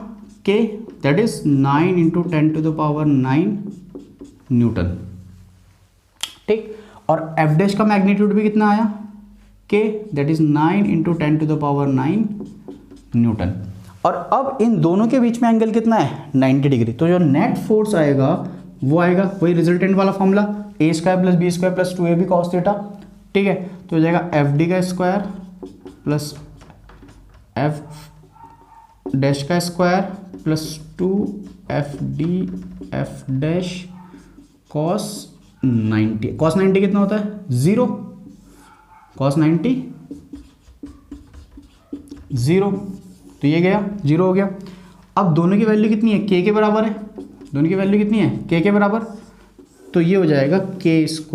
के, दैट इज 9 × 10⁹ न्यूटन, ठीक। और एफ डैश का मैग्नीट्यूड भी कितना आया के, दैट इज 9 × 10⁹ न्यूटन। और अब इन दोनों के बीच में एंगल कितना है 90 डिग्री। तो जो नेट फोर्स आएगा वो आएगा वही रिजल्टेंट वाला formula, a² + b² + 2ab cos theta, ठीक है। तो हो जाएगा एफ डी का स्क्वायर प्लस एफ डैश का square plus 2fd F dash cos 90। cos 90 कितना होता है 0, cos 90 0, तो ये गया 0 हो गया। अब दोनों की वैल्यू कितनी है k के बराबर है, दोनों की वैल्यू कितनी है k के बराबर। तो ये हो जाएगा k² +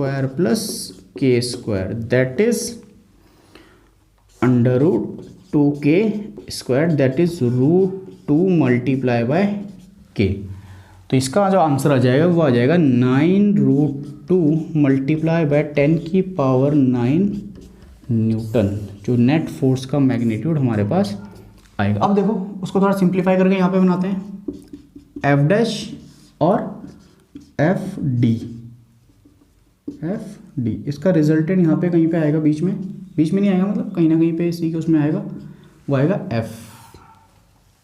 k², that is √2k², that is √2 × k। तो इसका जो आंसर आ जाएगा वो आ जाएगा 9√2 × 10⁹ न्यूटन, जो नेट फोर्स का मैग्नीट्यूड हमारे पास आएगा। अब देखो, उसको थोड़ा सिंप्लीफाई करके यहाँ पे बनाते हैं, एफ डैश और एफ डी, इसका रिजल्टेंट यहाँ पे कहीं पे आएगा, बीच में नहीं आएगा, मतलब कहीं ना कहीं पे इसी के उसमें आएगा, वो आएगा एफ,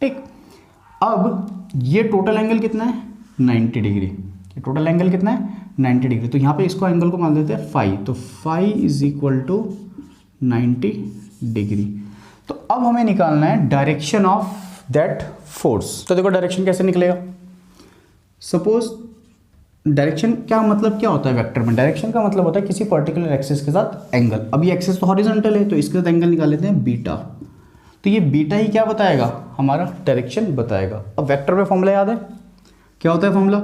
ठीक। अब ये टोटल एंगल कितना है 90 डिग्री, ये टोटल एंगल कितना है 90 डिग्री। तो यहाँ पे इसको एंगल को मान देते हैं फाई, तो फाई = 90 डिग्री। तो अब हमें निकालना है डायरेक्शन ऑफ दैट फोर्स। तो देखो डायरेक्शन कैसे निकलेगा, सपोज डायरेक्शन क्या मतलब क्या होता है वेक्टर में, डायरेक्शन का मतलब होता है किसी पर्टिकुलर एक्सिस के साथ एंगल। अब ये एक्सिस तो हॉरिजॉन्टल है, तो इसके साथ एंगल निकाल लेते हैं बीटा। तो ये बीटा ही क्या बताएगा, हमारा डायरेक्शन बताएगा। अब वेक्टर में फॉर्मूला याद है, क्या होता है फॉर्मूला,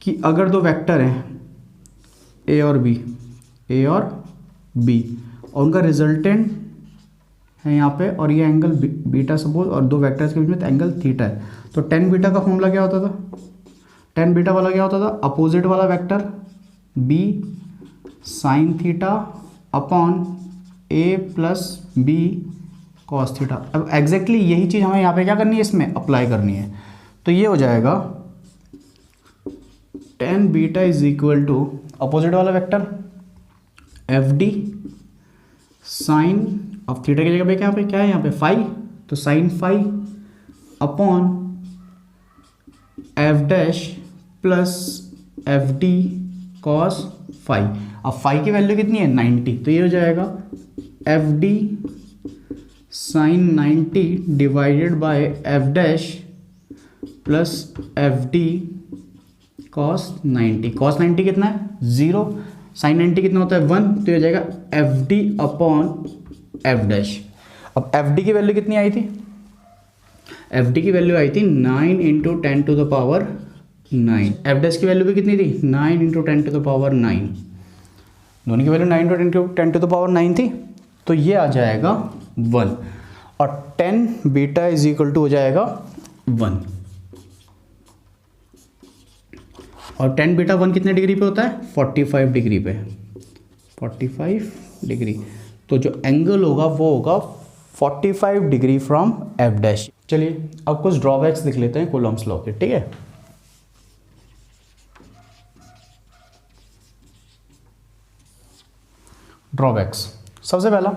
कि अगर दो वेक्टर हैं ए और बी और उनका रिजल्टेंट है यहाँ पे, और ये एंगल बीटा सपोज, और दो वेक्टर्स के बीच में एंगल थीटा है, तो tan बीटा का फॉर्मूला क्या होता था, tan बीटा वाला क्या होता था, अपोजिट वाला vector b sin theta upon a + b cos theta. अब एग्जैक्टली यही चीज़ हमें यहाँ पे क्या करनी है, इसमें अप्लाई करनी है। तो ये हो जाएगा tan बीटा = अपोजिट वाला वेक्टर एफ डी साइन, अब थीटा की जगह पे क्या है यहाँ पे फाई, तो sine phi upon F dash plus F D cos phi. अब फाई की वैल्यू कितनी है 90, तो ये हो जाएगा F D sine 90 divided by F dash plus F D cos 90। Cos 90 कितना है 0, साइन 90 कितना होता है 1, तो ये हो जाएगा F D upon F dash. अब एफ डी की वैल्यू कितनी आई थी, एफ डी की वैल्यू आई थी 9 × 10⁹ एफ डैश की वैल्यू भी कितनी थी 9 × 10⁹, दोनों की वैल्यू 9 × 10⁹ थी, तो ये आ जाएगा 1, और tan बीटा = हो जाएगा 1, और tan बीटा 1 कितने डिग्री पे होता है 45 डिग्री पे, 45 डिग्री। तो जो एंगल होगा वो होगा 45 डिग्री फ्रॉम एफ डैश। चलिए अब कुछ ड्रॉबैक्स देख लेते हैं कूलॉम्स लॉ के, ठीक है। ड्रॉबैक्स, सबसे पहला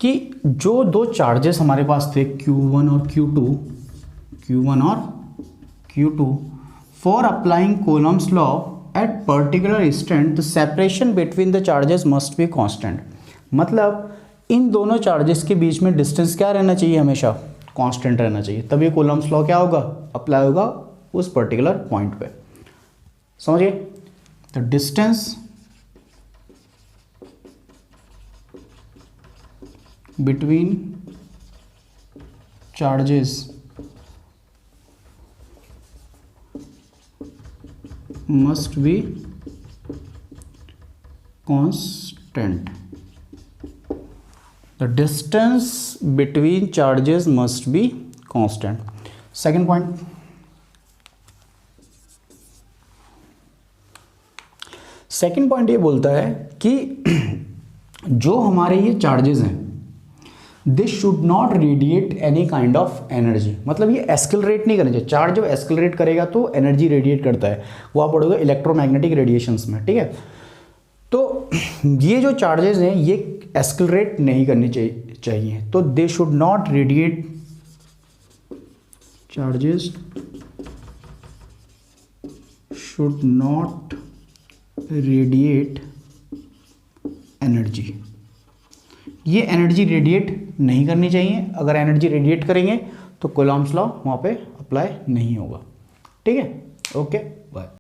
कि जो दो चार्जेस हमारे पास थे Q1 और Q2 for applying Coulomb's law at particular instant the separation between the charges must be constant. मतलब इन दोनों चार्जेस के बीच में डिस्टेंस क्या रहना चाहिए, हमेशा कांस्टेंट रहना चाहिए, तभी कूलम्स लॉ क्या होगा, अप्लाई होगा उस पर्टिकुलर पॉइंट पे। समझिए, the distance between charges must be constant. The distance between charges must be constant. Second point, second point ये बोलता है कि जो हमारे ये चार्जेस हैं this should not radiate any kind of energy. मतलब ये एस्केलरेट नहीं करना चाहिए। चार्ज जब एस्केलरेट करेगा तो एनर्जी रेडिएट करता है, वो आप पढ़ोगे इलेक्ट्रोमैग्नेटिक रेडिएशंस में, ठीक है। तो ये जो चार्जेस हैं ये एस्केलरेट नहीं करनी चाहिए, तो they should not radiate, charges should not radiate energy. ये एनर्जी रेडिएट नहीं करनी चाहिए। अगर एनर्जी रेडिएट करेंगे तो कूलम्स लॉ वहाँ पे अप्लाई नहीं होगा। ठीक है, ओके, बाय।